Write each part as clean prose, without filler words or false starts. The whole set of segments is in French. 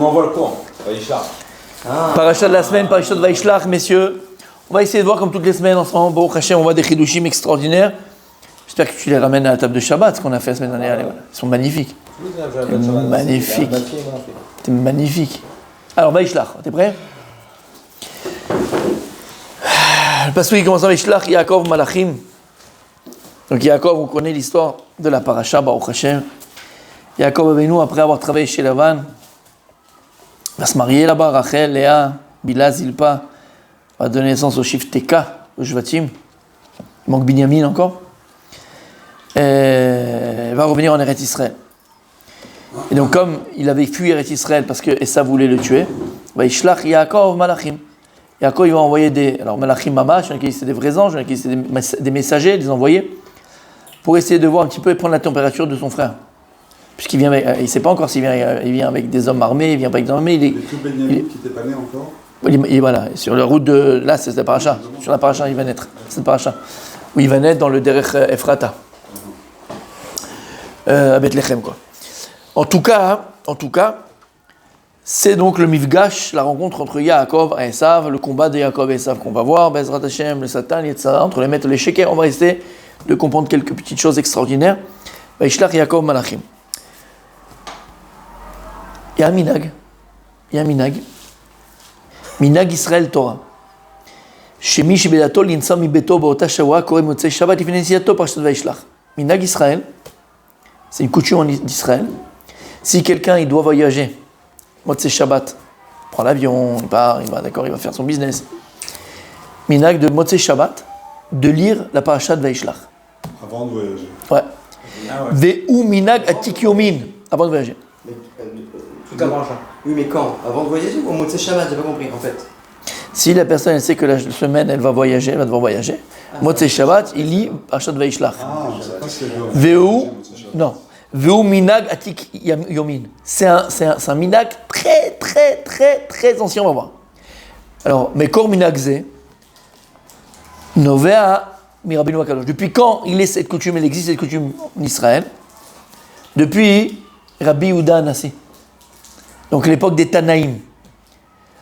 On envoie le courant. Vaishlach. Paracha de la semaine, Paracha de Vaishlach, messieurs. On va essayer de voir comme toutes les semaines ensemble. Baruch Hashem, on voit des chidushim extraordinaires. J'espère que tu les ramènes à la table de Shabbat, ce qu'on a fait la semaine dernière. Ils sont magnifiques. Magnifique. C'est magnifique. Alors, Vaishlach, t'es prêt? Le passage commence avec Vaishlach, Yaakov, Malachim. Donc, Yaakov, on connaît l'histoire de la paracha, Baruch Hashem. Yaakov Avinu, après avoir travaillé chez Lavan, va se marier là-bas, Rachel, Léa, Bila, Zilpa, va donner naissance au chiffre Teka, au Shvatim. Il manque Binyamin encore. Et va revenir en Eretz Israël. Et donc, comme il avait fui Eretz Israël parce que Esav voulait le tuer, va Yishlach Yaakov Malachim. Yaakov, il va envoyer des. Alors, Malachim Mamash, il y en a qui c'est des vrais anges, il y en a qui c'est des messagers, des envoyés, pour essayer de voir un petit peu et prendre la température de son frère. Puisqu'il vient, il ne sait pas encore s'il vient, il vient avec des hommes armés, il vient pas avec des hommes armés. Il est tout Benyamin qui n'était pas né encore. Voilà, sur la route de. Là, c'est la paracha. Sur la paracha, il va naître. C'est la paracha. Où il va naître dans le Derech Ephrata. À Bethléem, quoi. En tout cas, c'est donc le Mifgash, la rencontre entre Yaakov et Esav, le combat de Yaakov et Esav qu'on va voir, Bezrat Hashem, le Satan, etc. Entre les maîtres et les shekers, on va essayer de comprendre quelques petites choses extraordinaires. Vaishlach Yaakov Malachim. Il y a un minag Israël Torah. Shemi shebedato l'insa mi beto baota shawa kore motzei Shabbat lifnei nesiato parashat Vaishlach. Minag Israël, c'est une coutume d'Israël. Si quelqu'un il doit voyager, motzei Shabbat, il prend l'avion, il part, il va faire son business. Minag de motzei Shabbat, de lire la parashat Vaishlach. Avant de voyager. Ouais. Ve'u minag atik yomin, avant de voyager. Tout avant ça. Oui, mais quand? Avant de voyager ou au Motzei Shabbat? J'ai pas compris en fait. Si la personne elle sait que la semaine elle va voyager, elle va devoir voyager, Motzei Shabbat, il lit Parashat Vaishlach. Veu, non. Veu minag atik yomin. C'est un minag très ancien, on va voir. Alors, Mekor minag ze, novea mi Rabbeinu HaKadosh. Depuis quand il existe cette coutume en Israël? Depuis Rabbi Yehuda Hanassi. Donc l'époque des Tanaïm.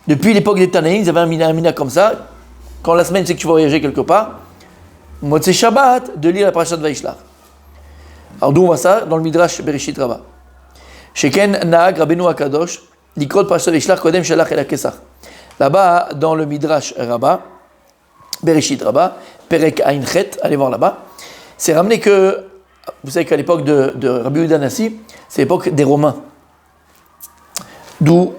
Depuis l'époque des Tanaïm, ils avaient un mina comme ça. Quand la semaine c'est que tu vas voyager quelque part, Motzei Shabbat, de lire la parashat Vaishlach. Alors d'où on voit ça? Dans le Midrash Bereshit Rabbah. Sheken Naag Rabbeinu HaKadosh, Likrot parashat Vaishlach Kodem Shalach El HaKesach. Là-bas, dans le Midrash Rabbah, Bereshit Rabbah, Perek Ain Chet, allez voir là-bas, c'est ramené que, vous savez qu'à l'époque de Rabbi Yehuda Hanassi, c'est l'époque des Romains. D'où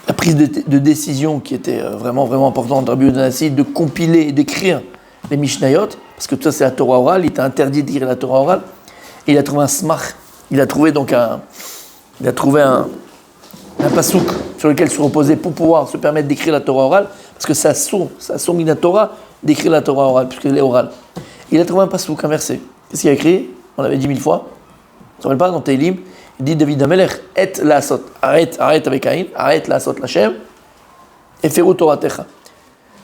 la prise de décision qui était vraiment importante de Rabbi Yehuda Hanassi, de compiler et d'écrire les Mishnayot, parce que tout ça c'est la Torah orale, il était interdit d'écrire la Torah orale, et il a trouvé un smach, il a trouvé un pasouk sur lequel se reposer pour pouvoir se permettre d'écrire la Torah orale, parce que ça a mis la Torah d'écrire la Torah orale, puisqu'elle est orale. Il a trouvé un pasouk, un verset. Qu'est-ce qu'il a écrit? On l'avait dit 1000 fois. Tu ne te rappelles pas dans Teilim? Il dit David Amelech, et la sot, arrête avec Aïn, arrête la sot l'Hashem, et feru Toratecha.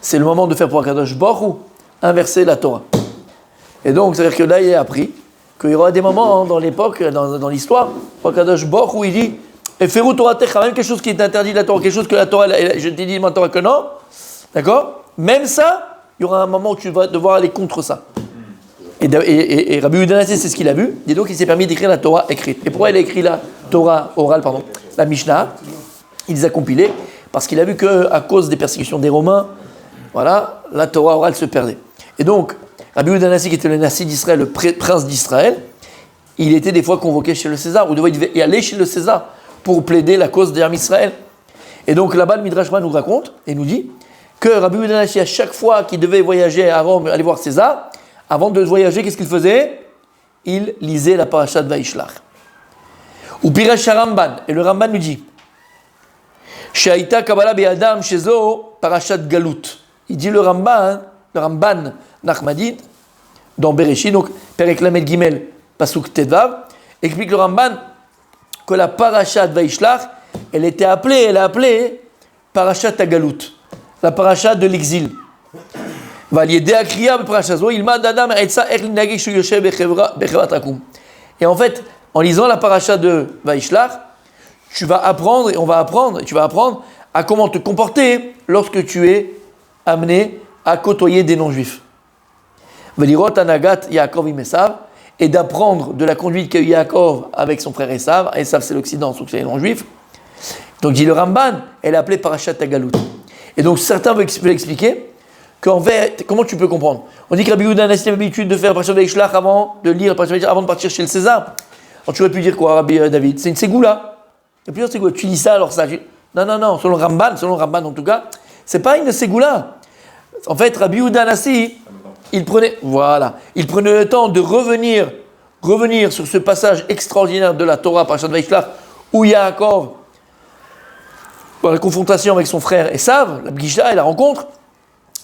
C'est le moment de faire pour Akadosh Baruch Hu inverser la Torah. Et donc, c'est-à-dire que là, il a appris qu'il y aura des moments dans l'époque, dans l'histoire, pour Akadosh Baruch Hu, il dit, et feru Toratecha, même quelque chose qui est interdit de la Torah, quelque chose que la Torah, je t'ai dit maintenant que non, d'accord? Même ça, il y aura un moment où tu vas devoir aller contre ça. Et Rabbi Yehuda Hanassi, c'est ce qu'il a vu, et donc il s'est permis d'écrire la Torah écrite. Et pourquoi il a écrit la Torah orale, la Mishnah? Il les a compilés, parce qu'il a vu qu'à cause des persécutions des Romains, voilà, la Torah orale se perdait. Et donc, Rabbi Yehuda Hanassi, qui était le Nassi d'Israël, le prince d'Israël, il était des fois convoqué chez le César, ou il devait y aller chez le César pour plaider la cause d'Israël Israël. Et donc là-bas, le Midrash nous raconte, et nous dit, que Rabbi Yehuda Hanassi, à chaque fois qu'il devait voyager à Rome, aller voir César, avant de voyager, qu'est-ce qu'il faisait? Il lisait la parashat Vaishlach. Ou Pirash Ramban, et le Ramban nous dit Shaita Kabbalah Be'adam Shezo parashat Galut. Il dit le Ramban Nachmadid, dans Bereshit, donc Perek Lamed Gimel, Pasuk Tedvav, explique le Ramban que la parashat Vaishlach, elle a appelée parashat Galut, la parashat de l'exil. Et en fait, en lisant la paracha de Vaishlach, tu vas apprendre, et on va apprendre, et tu vas apprendre à comment te comporter lorsque tu es amené à côtoyer des non-juifs. Velirot anagat Yaakov im Esav, et d'apprendre de la conduite qu'a eu Yaakov avec son frère Esav. Esav, c'est l'Occident, donc c'est les non-juifs. Donc, dit le Ramban, elle est appelée Parashat Tagalut. Et donc, certains veulent expliquer qu'en fait, comment tu peux comprendre? On dit que Rabbi Yehuda a l'habitude de faire Parashat Vaishlach avant de lire Parashat Vaishlach avant de partir chez le César. Alors, tu aurais pu dire quoi, Rabbi David? C'est une ségoula. Il y a plusieurs ségoulas. Tu dis ça, alors ça. Non, selon le Ramban en tout cas, c'est pas une ségoula. En fait, Rabbi Yehuda Nassi, il prenait le temps de revenir sur ce passage extraordinaire de la Torah, Parashat Vaishlach, où Yaakov, dans la confrontation avec son frère Esav, la Pgisha et la rencontre,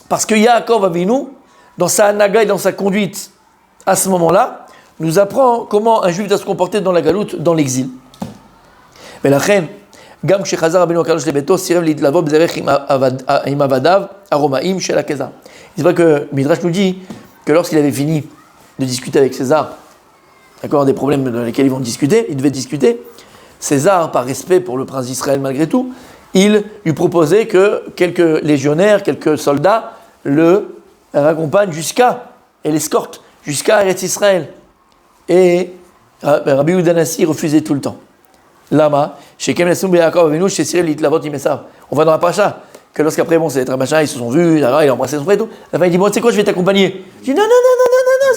parce que Yaakov Avinu, dans sa hanaga et dans sa conduite, à ce moment-là, nous apprend comment un juif doit se comporter dans la galoute, dans l'exil. Mais la reine, Gam Shechazar Rabbeinu Akadosh Lebeto, Sirev Lidlavo Bzerech im Avadav, Aromaim Shel Akezar. C'est vrai que Midrash nous dit que lorsqu'il avait fini de discuter avec César, d'accord, des problèmes dans lesquels il devait discuter, César, par respect pour le prince d'Israël malgré tout, il lui proposait que quelques légionnaires, quelques soldats le raccompagnent et l'escortent jusqu'à Eretz Israël. Et Rabbi Yehuda Nassi refusait tout le temps. Lama, chez Kem Nesum Be'Yaakov Avinu, chez Cyril Litlavot Imesav. On va dans la paracha, que lorsqu'après, c'est être machin, ils se sont vus, il a embrassé son frère et tout. À la fin, il dit, bon, tu sais quoi, je vais t'accompagner. Je dis, non,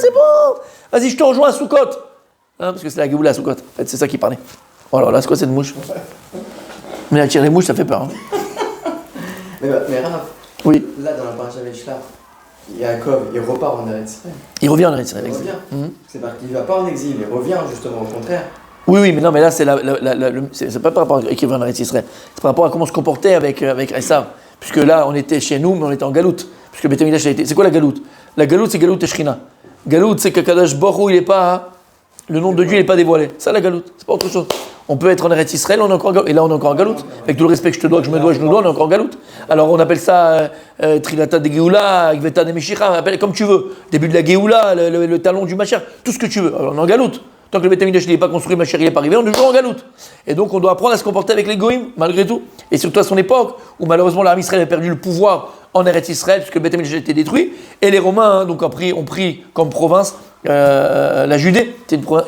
c'est bon. Vas-y, je te rejoins à Soukot. Parce que c'est la Géoula à Soukot. En fait, c'est ça qu'il parlait. Oh là là, c'est quoi cette mouche? Mais elle tire les mouches, ça fait peur. Mais Rav, oui. Là, dans la paracha Vaishlach, Yaakov, il repart en Eretz Israël. Il revient en Eretz Israël. Il revient. C'est-à-dire qu'il ne va pas en exil, il revient justement, au contraire. Oui, mais non, mais là, c'est pas par rapport à qui revient en Eretz Israël. C'est par rapport à comment se comporter avec Esav. Puisque là, on était chez nous, mais on était en galoute. Puisque Beth Amikdash a été. C'est quoi la galoute? La galoute, c'est galoute Shechina. Galoute, c'est que Kadosh Baruch Hu, il est pas. Le nom de Dieu n'est pas dévoilé. Ça, la galoute. C'est pas autre chose. On peut être en Eretz Israël, on est encore en galoute. Et là, on est encore en galoute. Avec tout le respect que je te dois, que je me dois, on est encore en galoute. Alors, on appelle ça Trilata de Géoula, Gveta de Meshicha, appelle comme tu veux. Début de la Géoula, le talon du Mashiach, tout ce que tu veux. Alors, on est en galoute. Tant que le Beth Amikdash n'est pas construit, Mashiach n'est pas arrivé, on est toujours en galoute. Et donc, on doit apprendre à se comporter avec les Goïm, malgré tout. Et surtout à son époque, où malheureusement l'armée israélienne a perdu le pouvoir en Eretz Israël, puisque le Beth Amikdash a été détruit. Et les Romains ont pris comme province la Judée.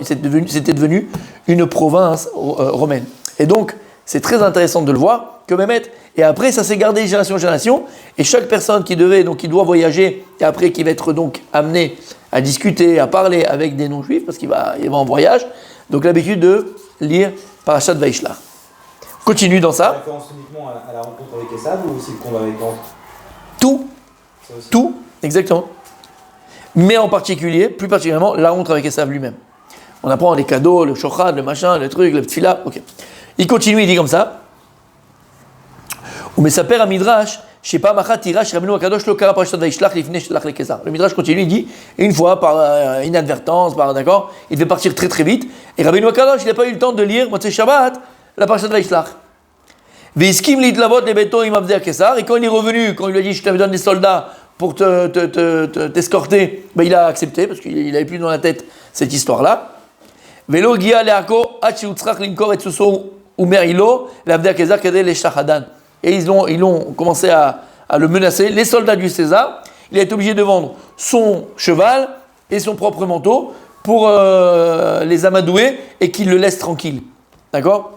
C'était devenu une province romaine. Et donc, c'est très intéressant de le voir, que Mehmet, et après, ça s'est gardé génération en génération, et chaque personne qui doit voyager, et après qui va être donc amené à discuter, à parler avec des non-juifs, parce qu'il va en voyage, donc l'habitude de lire Parashat Vaishlach. Continue dans ça. Référence uniquement à la rencontre avec Esav ou aussi le combat avec Gant? Tout, exactement. Mais plus particulièrement, la rencontre avec Esav lui-même. On apprend les cadeaux, le shochad, le machin, le truc, le tfila, ok. Il continue, il dit comme ça. Le Midrash continue, il dit, une fois, par inadvertance, d'accord, il devait partir très très vite, et Rabbeinu Akadosh, il n'a pas eu le temps de lire, Motzei Shabbat, la parashat Vaishlach. Et quand il est revenu, quand il lui a dit, je te donne des soldats pour t'escorter, ben, il a accepté, parce qu'il n'avait plus dans la tête cette histoire-là. Et ils ont commencé à le menacer, les soldats du César. Il a été obligé de vendre son cheval et son propre manteau pour les amadouer et qu'ils le laissent tranquille. D'accord?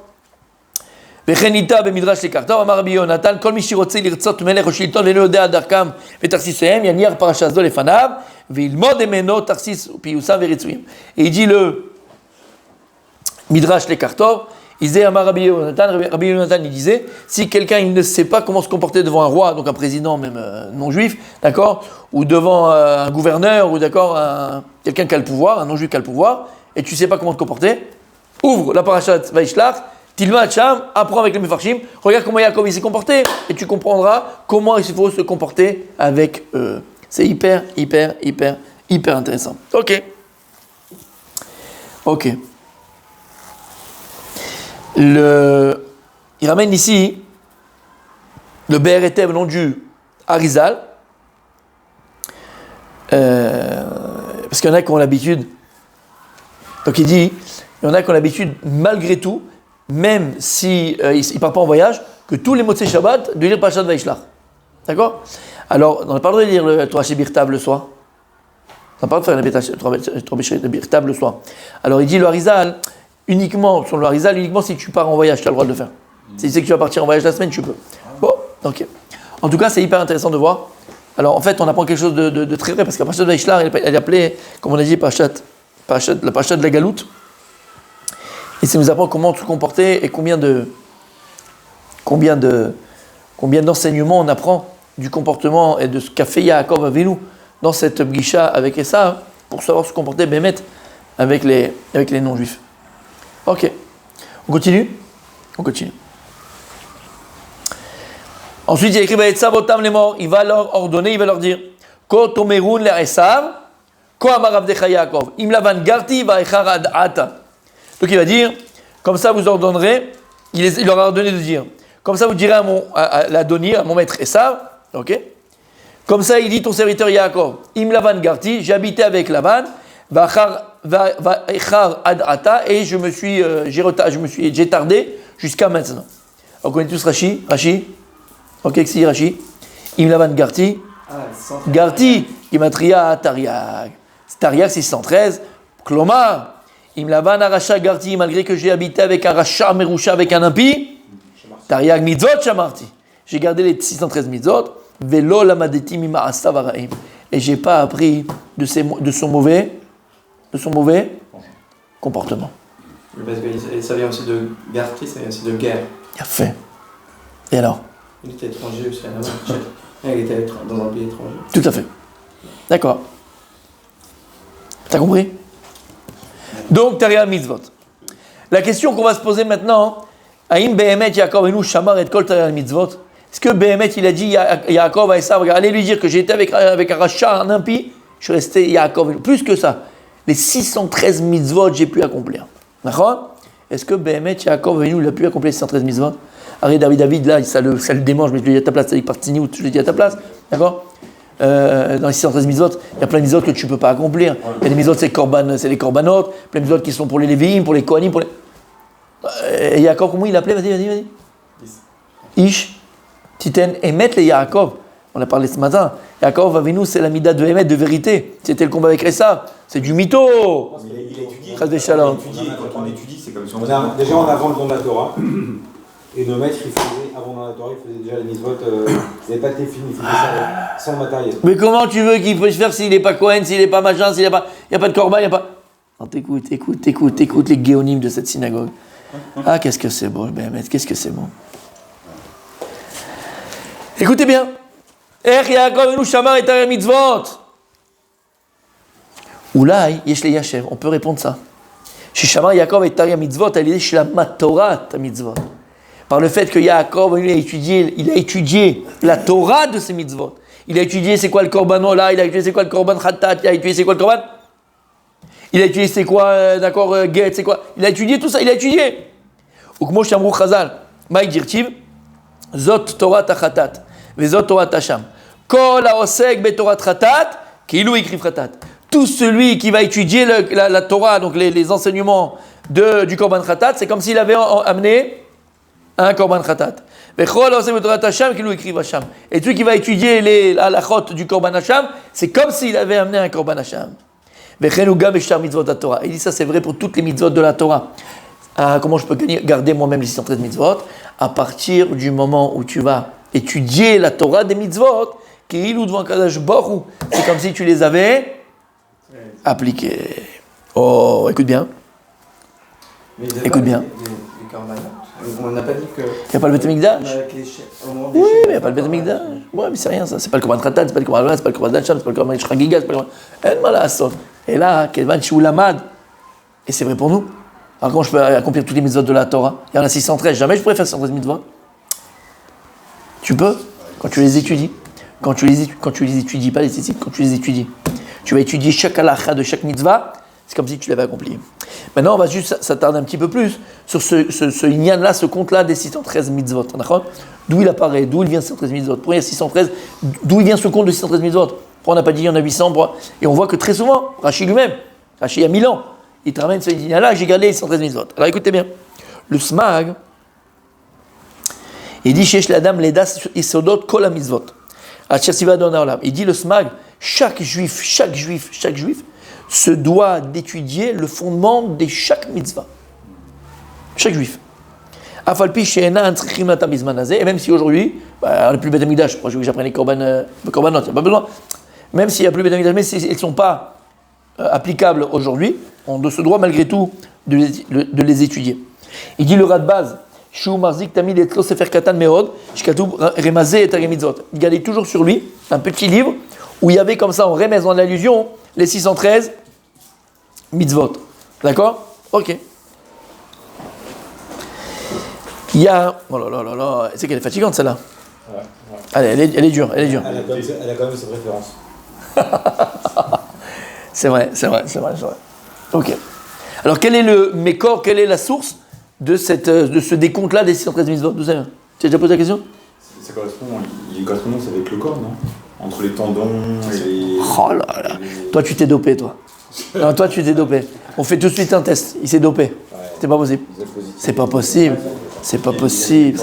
Bechenita bemidrash lekartav amar Rabbi Yonatan kol mi shirotze lirtzot melech o shilton ve'eno yodea darkam ve'tarsisehem yaniach parashat zo lefanav ve'ilmod emeno tarsis piyusam ve'ritzuyim. Et il dit le midrash lekartav, il disait amar Rabbi Yonatan, il disait, si quelqu'un il ne sait pas comment se comporter devant un roi, donc un président même non juif, d'accord, ou devant un gouverneur, ou d'accord, quelqu'un qui a le pouvoir, un non juif qui a le pouvoir, et tu ne sais pas comment te comporter, ouvre la parashat Vaishlach, Tilma Cham, apprends avec les Mefarshim, regarde comment Yaakov il s'est comporté, et tu comprendras comment il faut se comporter avec eux. C'est hyper intéressant. Ok. Il ramène ici le Be'er Etev, nom du Arizal, parce qu'il y en a qui ont l'habitude, donc il dit, il y en a qui ont l'habitude, malgré tout, même si il ne part pas en voyage, que tous les Motzei Shabbat, de lire Parashat Vaishlach. D'accord? Alors, on n'a pas le droit de lire le Torah Birtav le soir. On n'a pas le droit de faire le Torah Birtav le soir. Alors, il dit le Harizal, uniquement si tu pars en voyage, tu as le droit de le faire. Si tu sais que tu vas partir en voyage la semaine, tu peux. Bon, ok. En tout cas, c'est hyper intéressant de voir. Alors, en fait, on apprend quelque chose de très vrai, parce qu'à Parashat Vaishlach, elle est appelée, comme on a dit, la Parashat de la Galoute. Et ça nous apprend comment se comporter et combien d'enseignements on apprend du comportement et de ce qu'a fait Yaakov Avinu dans cette Gisha avec Esav pour savoir se comporter Bémet avec les non-juifs. Ok. On continue. Ensuite, il y a écrit Vaetzav otam lemor. Il va leur ordonner, il va leur dire Ko tomerun le Esav, ko amar avdecha Yaakov. Im lavan garti vaechar ad ata. Donc il va dire, comme ça vous ordonnerez, il leur a ordonné de dire, comme ça vous direz à l'Adoni, à mon maître Esav, ok? Comme ça il dit ton serviteur Yaakov, Im Lavan Garti, j'ai habité avec Lavan, Va'echar ad ata, et j'ai tardé jusqu'à maintenant. On connaît tous Rashi, ok, si Rashi, Im Lavan Garti, Garti, Gematria Tariag. Tariag 613, Klomar, Im Lavan Aracha Garti, malgré que j'ai habité avec un Racha Merusha, avec un impie, Tariag Mitzvot Shamarti. J'ai gardé les 613 Mitzvot, Velo Lamadeti Mima'asta Varaim. Et j'ai pas appris de son mauvais comportement. Parce que ça vient aussi de Garti, ça vient aussi de guerre. Il a fait. Et alors? Il était étranger aussi à la base. Il était dans un pays étranger. Tout à fait. D'accord. T'as compris? Donc, Tariag Mitzvot. La question qu'on va se poser maintenant, Aïm Behemet Yaakov Avinu Shamar et Kol Tariag Mitzvot. Est-ce que Behemet il a dit Yaakov à Esav, allez lui dire que j'ai été avec un rachat, un impie, je suis resté Yaakov Avinu. Plus que ça, les 613 mitzvot j'ai pu accomplir. D'accord? Est-ce que Behemet Yaakov Avinu il a pu accomplir les 613 mitzvot? Arrête David là, ça le démange, mais je lui dis à ta place, c'est parti où je lui dis à ta place. D'accord? Dans les 613 mitzvot, il y a plein de mitzvot que tu ne peux pas accomplir. Il y a des mitzvot, c'est les korbanot, plein de mitzvot qui sont pour les Lévi'im, pour les Kohanim, pour les. Et Yaakov, comment il l'appelait? Vas-y. Ish, Titen, Emet le Yaakov. On a parlé ce matin. Yaakov Avinu, c'est la mida de Emet, de vérité. C'était le combat avec Esav. C'est du mytho. Il a étudié. Chas v'shalom. Quand on étudie, c'est comme si on Déjà, on apprend le don de la Torah. Et nos maîtres, ils faisaient, avant dans la Torah, ils faisaient déjà les mitzvot. Ils n'avaient pas de téfilm, ils faisaient ça sans le matériel. Mais comment tu veux qu'il puisse faire s'il n'est pas Cohen, s'il n'est pas machin, s'il n'y a pas de korban, il n'y a pas. Non, t'écoutes les géonymes de cette synagogue. Ah, qu'est-ce que c'est beau, Béhémet, qu'est-ce que c'est bon. Écoutez bien. Ech Yaakov Avinu Shamar et Tariag Mitzvot. Oulai, yesh le Yashev, on peut répondre ça. Chez Shamar Yaakov et Tariag Mitzvot, elle est chez la Matorat Mitzvot. Par le fait que Yaakov il a étudié la Torah de ces mitzvot. Il a étudié c'est quoi le korban là, il a étudié c'est quoi le korban khatat, il a étudié c'est quoi le korban. Il a étudié c'est quoi, get, c'est quoi. Il a étudié tout ça, il a étudié. Ukmo shamru chazal, maï dirtiv, zot Torah khatat, vezot Torah tasham. Kol haosek betorat khatat, kilu ikriv khatat. Tout celui qui va étudier la Torah, donc les enseignements du korban khatat, c'est comme s'il avait amené un korban khatat. Et celui qui va étudier les halachot du korban hacham, c'est comme s'il avait amené un korban hacham. Il dit ça c'est vrai pour toutes les mitzvot de la Torah. Comment je peux garder moi-même les 613 mitzvot? À partir du moment où tu vas étudier la Torah des mitzvot, c'est comme si tu les avais appliqués. Oh, écoute bien. Écoute bien. On n'a pas dit que. Il n'y a pas le Beth Amikdash? Oui, mais il n'y a pas le Beth Amikdash. Ouais, mais c'est rien ça. C'est pas le Korban Khatat, c'est pas le Korban Alva, c'est pas le Korban Dacham, c'est pas le Korban Shragiga, c'est pas le Korban. En Malasot. Et là, Kelvan Shoulamad. Et c'est vrai pour nous. Alors, comment je peux accomplir toutes les mitzvot de la Torah? Il y en a 613. Jamais je pourrais faire 613 mitzvot. Tu peux, quand tu les étudies. Quand tu les étudies, pas les étudies, quand tu les étudies. Tu vas étudier chaque halakha de chaque mitzvah. C'est comme si tu l'avais accompli. Maintenant, on va juste s'attarder un petit peu plus sur ce inyan-là, ce compte-là des 613 mitzvot. D'accord? D'où il apparaît, d'où il vient 613 mitzvot. Pourquoi il y a 613? D'où il vient ce compte de 613 mitzvot? Pourquoi on n'a pas dit il y en a 800? Et on voit que très souvent, Rashi lui-même, Rashi il y a 1000 ans, il te ramène ce inyan-là, j'ai gardé les 613 mitzvot. Alors écoutez bien. le smag, il dit chez l'Adam l'Edas Isodot Kol HaMitzvot. Il dit le smag, chaque juif se doit d'étudier le fondement de chaque mitzvah. Chaque juif. Et même si aujourd'hui, on n'a plus le Beth Amikdash, je crois que j'apprends les korbanot, il n'y a pas besoin. Même s'il n'y a plus le Beth Amikdash, mais ils ne sont pas applicables aujourd'hui, on a ce droit malgré tout de les étudier. Il dit le Radbaz, il gardait toujours sur lui un petit livre où il y avait comme ça en remez en allusion les 613 mitzvot. D'accord? Ok. Il y a. Oh là là là là, c'est qu'elle est fatigante celle-là. Ouais. Allez, elle est dure. Elle a quand même ses préférences. C'est vrai. Ok. Alors quel est le mécor, quelle est la source de ce décompte-là des 613 mitzvot? Tu as déjà posé la question? Ça correspond, il y a une correspondance avec le corps, non? Entre les tendons et les... Oh là là. Toi tu t'es dopé, toi. Non, toi tu t'es dopé. On fait tout de suite un test. Il s'est dopé. C'est pas possible. C'est pas possible.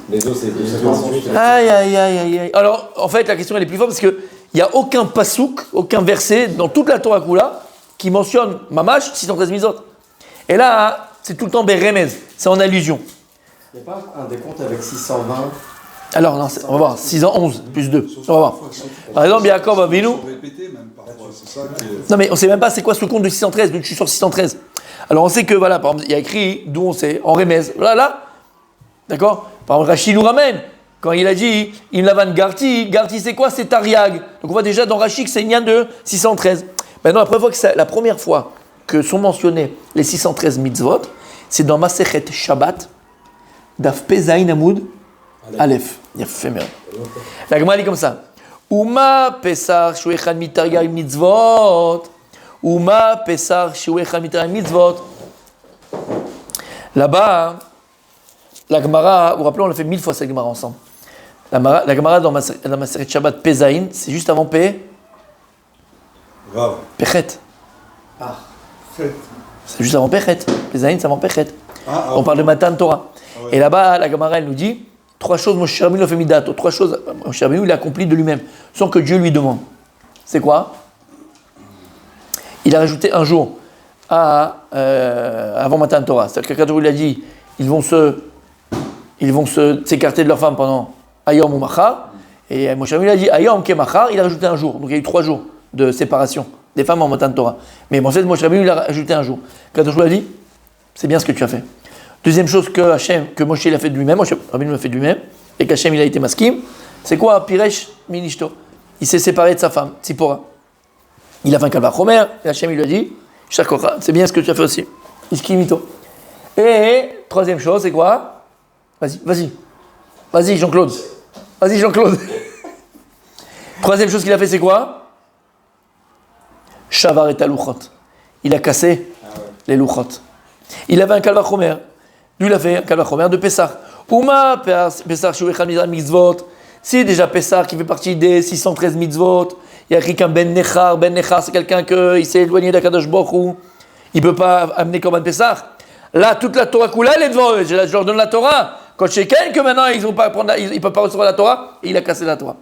Les os, c'est 258. Aïe. Alors, en fait, la question elle est plus forte parce qu'il n'y a aucun pasouk, aucun verset dans toute la Torah Kula qui mentionne Mamash 613 mitzvot. Et là, c'est tout le temps Beremez, c'est en allusion. Il n'y a pas un décompte avec 620? Alors, non, on va voir, 611 plus 2. On va voir. Par exemple, Yaakov Avinu. Répéter même parfois, c'est ça qui est... Non, mais on ne sait même pas c'est quoi ce compte de 613, donc je suis sur 613. Alors, on sait que, voilà, par exemple, il y a écrit, d'où on sait, en Remez. Là. D'accord? Par exemple, Rashi nous ramène. Quand il a dit, il lavan Garti c'est quoi? C'est Tariag. Donc, on voit déjà dans Rashi que c'est une liane de 613. Maintenant, la première fois que sont mentionnés les 613 mitzvot, c'est dans Masechet Shabbat, Daf Pezaïn Amoud, Aleph. Il a fait merde. La Gemara dit comme ça. Uma Pesach Shuechan Mitargag Mitzvot. Uma Pesach Shuechan Mitargag Mitzvot. Là-bas, la Gemara, vous vous rappelez, on l'a fait 1000 fois cette Gemara ensemble. La Gemara dans la Masechet Shabbat Pezaïn, c'est juste avant P. Grave. Pechet. Ah. C'est juste avant Pechet. Pezaïn, c'est avant Pechet. On parle de Matan Torah. Ah ouais. Et là-bas, la Gemara, elle nous dit 3 choses, Moshe Rabbeinu a fait midato. 3 choses, Moshe Rabbeinu, il a accompli de lui-même, sans que Dieu lui demande. C'est quoi? Il a rajouté un jour avant Matan Torah. C'est-à-dire que quand il a dit ils vont s'écarter de leur femme pendant Ayom ou Machar. Et Moshe Rabbeinu a dit Ayom ke Machar, il a rajouté un jour. Donc il y a eu 3 jours de séparation des femmes en Matan Torah. Mais en fait, Moshe Rabbeinu, il a rajouté un jour. Quand il a dit c'est bien ce que tu as fait. Deuxième chose que Moshe il a fait de lui-même, Moshe Rabbeinu l'a fait de lui-même, et qu'Hachem il a été maskim, c'est quoi? Piresh minishto. Il s'est séparé de sa femme, Tzipora. Il a fait un kalva chomer, et Hachem il lui a dit, c'est bien ce que tu as fait aussi. Iskimito. Et troisième chose, c'est quoi? Vas-y Jean-Claude. Troisième chose qu'il a fait, c'est quoi? Shavar et taluchot. Il a cassé les luchot. Il avait un kalva chomer. Lui, il a fait un kalva chomer de Pessah. Uma Pessah Shuechan Mitzvot. C'est déjà Pessah qui fait partie des 613 mitzvot. Il y a écrit qu'un Ben Nechar. Ben Nechar, c'est quelqu'un qui s'est éloigné d'Akadosh Baruch Hu. Il ne peut pas amener Korban Pessah. Là, toute la Torah Kula, elle est devant eux. Je leur donne la Torah. Quand chez que maintenant, ils ne peuvent pas recevoir la Torah. Et il a cassé la Torah.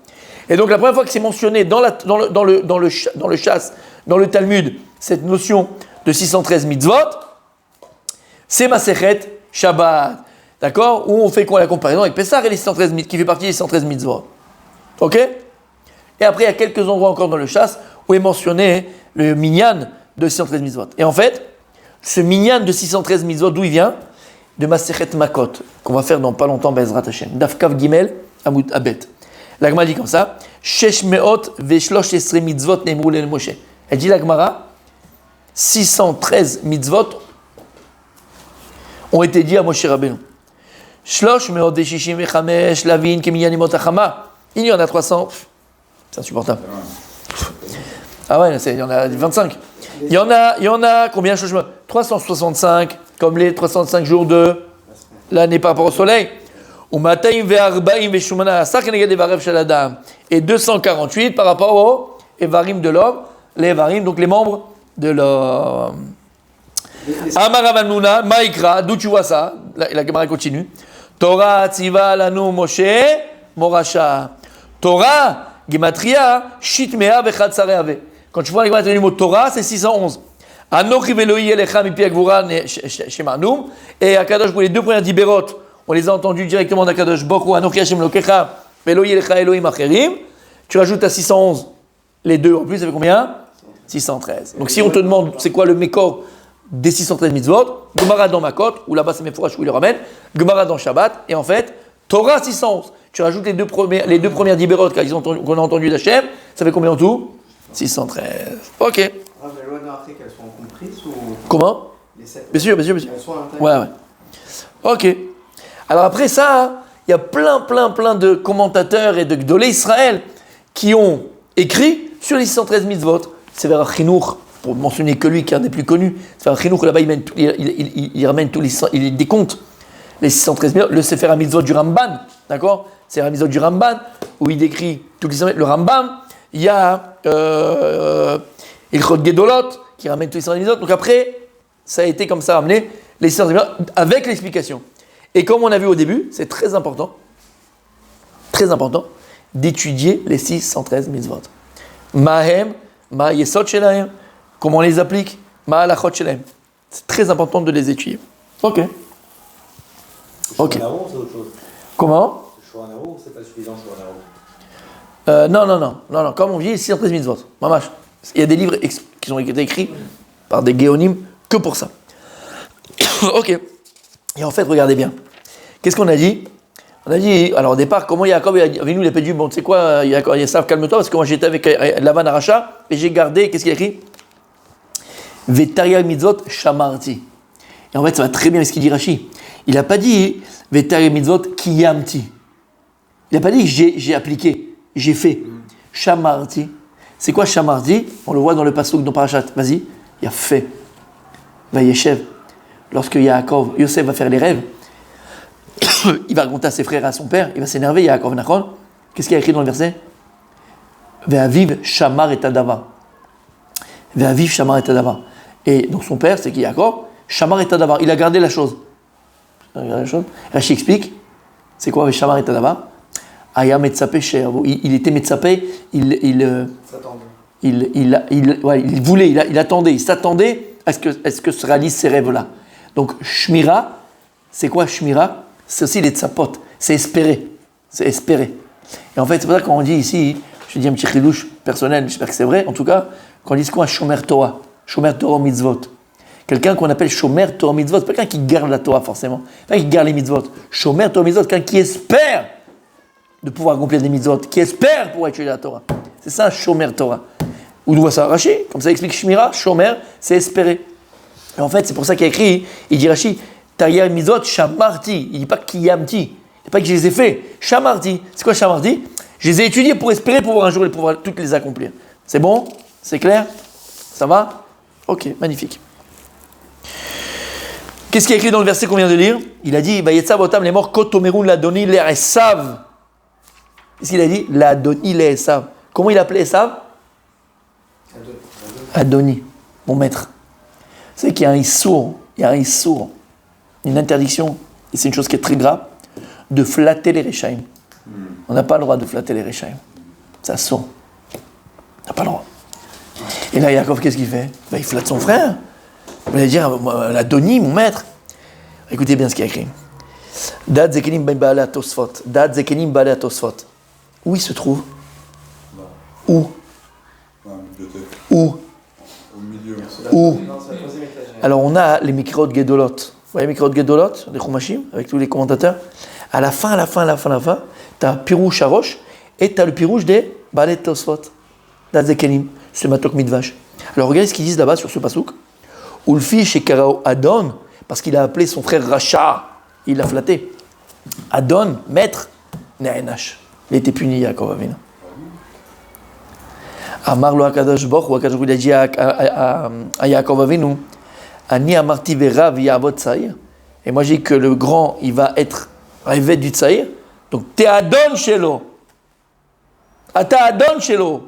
Et donc, la première fois que c'est mentionné dans le chasse, dans le Talmud, cette notion de 613 mitzvot, c'est Masechet Shabbat, d'accord? Où on fait quoi la comparaison avec Pessah et les 613 qui fait partie des 613 mitzvot. Ok? Et après, il y a quelques endroits encore dans le chasse où est mentionné le minyan de 613 mitzvot. Et en fait, ce minyan de 613 mitzvot, d'où il vient? De Masechet Makot, qu'on va faire dans pas longtemps, Bezrat Hashem. Dafkav Gimel, Amud Abet. La Gemara dit comme ça, Shesh Meot Veshlosh Esre mitzvot Nemrou le Moshe. Elle dit la Gemara, 613 mitzvot ont été dit à Moshe Rabbeinu. Shlosh meot veshishim vechamesh lavin keminyanimot achama. Il y en a 300. C'est insupportable. Ah ouais, il y en a 25. Il y en a combien? 365, comme les 365 jours de l'année par rapport au soleil. Et 248 par rapport aux Evarim de l'homme. Les Evarim, donc les membres de l'homme. Amar Rav Hanouna, Maïkra, d'où tu vois ça? La Gemara continue. Torah tziva lanu Moshe morasha. Torah gematria shitmea vechad sareave. Quand tu vois la Gemara du mot Torah, c'est 611. Anochi velohi elecha mipi agvura shemanum. Et Akadosh, pour les deux premières dibérot, on les a entendus directement d'Akadosh Bokhu, Anochi Hashem lokecha velohi elecha Elohim acherim. Tu rajoutes à 611 les deux en plus, ça fait combien? 613. Donc si on te demande c'est quoi le Mekor des 613 mitzvot, Gemara dans Makot, ou là-bas c'est Mefourash où il le ramène, Gemara dans Shabbat, et en fait, Torah 611. Tu rajoutes les deux premières dibérot qu'on a entendu d'Hachem, ça fait combien en tout? 613. Ok. Ah, mais loi après qu'elles soient comprises ou. Comment? Les 7. Bien sûr. Elles soient à l'intérieur. Ouais. Ok. Alors après ça, il y a plein de commentateurs et de Gdolé Israël qui ont écrit sur les 613 mitzvot. C'est vers Chinour, pour mentionner que lui qui est un des plus connus. C'est vers Chinour, là-bas il ramène tous les, il décompte les 613 mitzvot. Le Sefer HaMitzvot du Ramban, d'accord? C'est un mitzvot du Ramban, où il décrit tous les 613 le Rambam. Il y a Ilchot Gedolot, qui ramène tous les 613 mitzvot. Donc après, ça a été comme ça ramené, les 613 mitzvot, avec l'explication. Et comme on a vu au début, c'est très important, d'étudier les 613 mitzvot. Mahem, ma yesod shelahem, comment on les applique, ma halachot shelahem. C'est très important de les étudier. Ok. Ok. C'est autre chose. Comment? Shouanaro, c'est pas suffisant, Shouanaro. Non. Comme on dit, 613 mitzvot. Mamash. Il y a des livres qui ont été écrits par des géonymes que pour ça. Ok. Et en fait, regardez bien. Qu'est-ce qu'on a dit? On a dit, alors au départ, comment Yaakov Avinu il a dit, bon, tu sais quoi, Yaakov, calme-toi, parce que moi j'étais avec Lavan Aracha, et j'ai gardé, qu'est-ce qu'il a écrit? Vetaria mitzvot shamarti. Et en fait, ça va très bien avec ce qu'il dit Rashi. Il n'a pas dit Vetaria mitzvot kiyamti. Il n'a pas dit j'ai appliqué, j'ai fait. Shamarti. C'est quoi shamarti? On le voit dans le pasuk dans Parashat. Vas-y, il a fait. Vayeshev. Lorsque Yaakov, Yosef va faire les rêves, il va raconter à ses frères et à son père, il va s'énerver, Yaakov Nachon. Qu'est-ce qu'il y a écrit dans le verset? Ve'aviv shamar et adava. Ve'aviv shamar et adava. Et donc son père, c'est qui Yaakov? Shamar et adava. Il a gardé la chose. Rashi explique, c'est quoi shamar et adava? Aya metzapé she'avo. Il était metzapé, il voulait, il attendait, il s'attendait à ce que se réalisent ces rêves-là. Donc shmira, c'est quoi shmira? C'est aussi les tzapot, c'est espérer. Et en fait, c'est pour ça qu'on dit ici, je dis un petit chidouche personnel, j'espère que c'est vrai, en tout cas, qu'on dit quoi? Shomer Torah mitzvot. Quelqu'un qu'on appelle Shomer Torah mitzvot, pas quelqu'un qui garde la Torah forcément, pas quelqu'un qui garde les mitzvot. Shomer Torah mitzvot, quelqu'un qui espère de pouvoir accomplir des mitzvot, qui espère pouvoir étudier la Torah. C'est ça, Shomer Torah. Où on voit ça? Rashi, comme ça explique Shmira, Shomer, c'est espérer. Et en fait, c'est pour ça qu'il a écrit, il dit Rashi, Taria mitzvot shamarti. Il dit pas kiyamti. Il dit pas que je les ai fait. Shamarti. C'est quoi shamarti? Je les ai étudiés pour espérer pouvoir un jour pouvoir toutes les accomplir. C'est bon? C'est clair? Ça va? Ok, magnifique. Qu'est-ce qu'il y a écrit dans le verset qu'on vient de lire? Il a dit, Vayetzav otam les morts kotomerun ladoni le esav. Qu'est-ce qu'il a dit? Ladoni le esav. Comment il appelait Esav? Adoni, mon maître. C'est qu'il y a un issour, une interdiction, et c'est une chose qui est très grave, de flatter les Réchaïm. On n'a pas le droit de flatter les Réchaïm. Ça sort. On n'a pas le droit. Et là, Yaakov, qu'est-ce qu'il fait? Il flatte son frère. Il va dire, la Doni, mon maître. Écoutez bien ce qu'il y a écrit. Dad zekenim ben baalei atosfot. Dad zekenim baalei atosfot. Où il se trouve? Où? Où? Au milieu. Où? Alors on a les Mikrot Gedolot. Vous voyez les Mikrot Gedolot, les Chumashim, avec tous les commentateurs. À la fin, tu as Pirouche Arosh et tu as le Pirouche des Baalei Tosfot. Dad zekenim. C'est Matok Midvash. Alors regardez ce qu'ils disent là-bas sur ce pasouk. Ulfi Shekarao Adon, parce qu'il a appelé son frère Racha, il l'a flatté. Adon, maître, Ne'enash. Il a été puni, Yaakov Avinu. Amar lo Akadosh Baruch Hu, Akadosh Baruch Hu, il a dit à Yaakov Avinu, Ani amarti verav yavot tsaïr. Et moi j'ai dit que le grand, il va être rêvé du tsaïr. Donc t'es Adon shelo. Ata Adon shelo.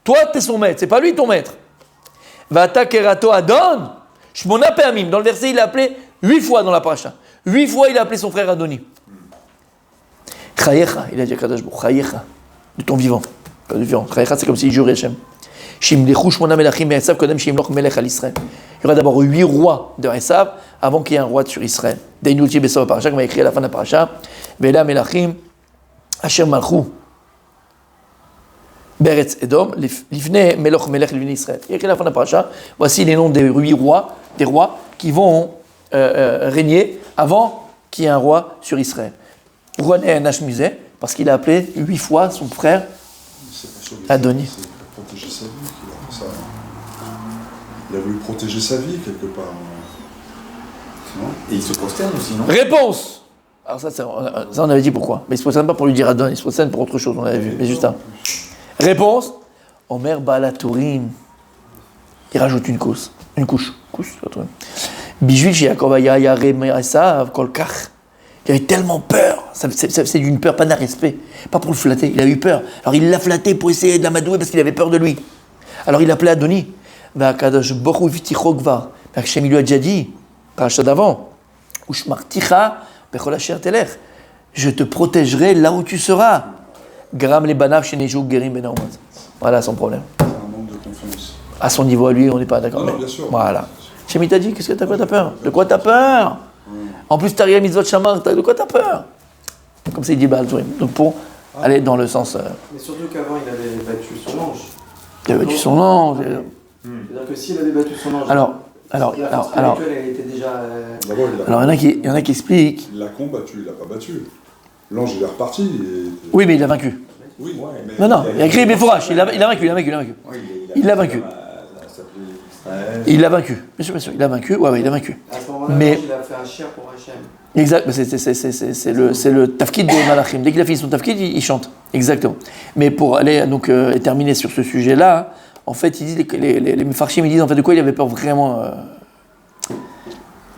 Toi t'es son maître, c'est pas lui ton maître. Vata kerato Adon. Shmona Pe'amim, dans le verset, il a appelé 8 fois dans la paracha. 8 fois, il a appelé son frère Adoni. Chayecha, il a dit à Kadosh Baruch, Chayecha, de ton vivant. Pas de vivant. Chayecha, c'est comme s'il jurait Hachem. Shimlechu Shmona Melachim Esav Kodem Shimloch Melech al Israël. Il y aura d'abord 8 rois de Esav avant qu'il y ait un roi sur Israël. Deinuti Besav Paracha, comme il a écrit à la fin de la paracha. Vela Melachim, Asher Malchou. Beretz Edom, Livne Meloch Melech Livne Israël. Il y a écrit à la fin de la paracha, voici les noms des 8 rois, des rois qui vont régner avant qu'il y ait un roi sur Israël. René Nashmuzé, parce qu'il a appelé 8 fois son frère Adoni. C'est pour protéger sa vie qu'il a fait ça. Il a voulu protéger sa vie quelque part. Non? Et il se prosterne aussi, non? Réponse. Alors ça on avait dit pourquoi. Mais il se prosterne pas pour lui dire Adon, il se prosterne pour autre chose, on avait vu. Mais juste un. Réponse. Omer Balatourim. Il rajoute une couche. Bijouil chez Yaakov Ayaré Esav Kolkach. Il avait tellement peur. C'est d'une peur, pas d'un respect. Pas pour le flatter. Il a eu peur. Alors il l'a flatté pour essayer de l'amadouer parce qu'il avait peur de lui. Alors il l'appelait Adoni. Va'akadosh Baruch Hu v'ticho gvar. Hachem il lui a déjà dit, parachat d'avant, Ushmarticha bechol asher telech. Je te protégerai là où tu seras. Gram les banav sheneju gerim ben haomat. Voilà son problème. C'est un manque de confiance. À son niveau à lui, on n'est pas d'accord. Non, bien sûr. Voilà. Hachem il t'a dit, qu'est-ce que t'as peur? De quoi t'as peur? En plus, t'as rien mitzvot shamar, de quoi t'as peur? Comme ça, il dit Baal Tourim. Donc pour aller dans le sens. Mais surtout qu'avant, il avait battu son ange. Il a battu son ange. C'est-à-dire que s'il avait battu son ange. Alors, elle était déjà. D'abord, alors il y en a qui expliquent. il l'a combattu, il l'a pas battu. L'ange, il est reparti. Oui, mais il l'a vaincu. Oui, Non, il a écrit Befourache, il l'a vaincu. Il l'a vaincu. Il l'a vaincu, bien sûr, il l'a vaincu, ouais, il l'a vaincu. À ce moment-là, Mais- il a fait un chien pour Hachem. Exact, c'est le tafkid de Malachim. Dès qu'il a fini son tafkid, il chante. Exactement. Mais pour aller donc terminer sur ce sujet-là, en fait, ils disent, les Mefarshim, ils disent en fait de quoi il avait peur vraiment.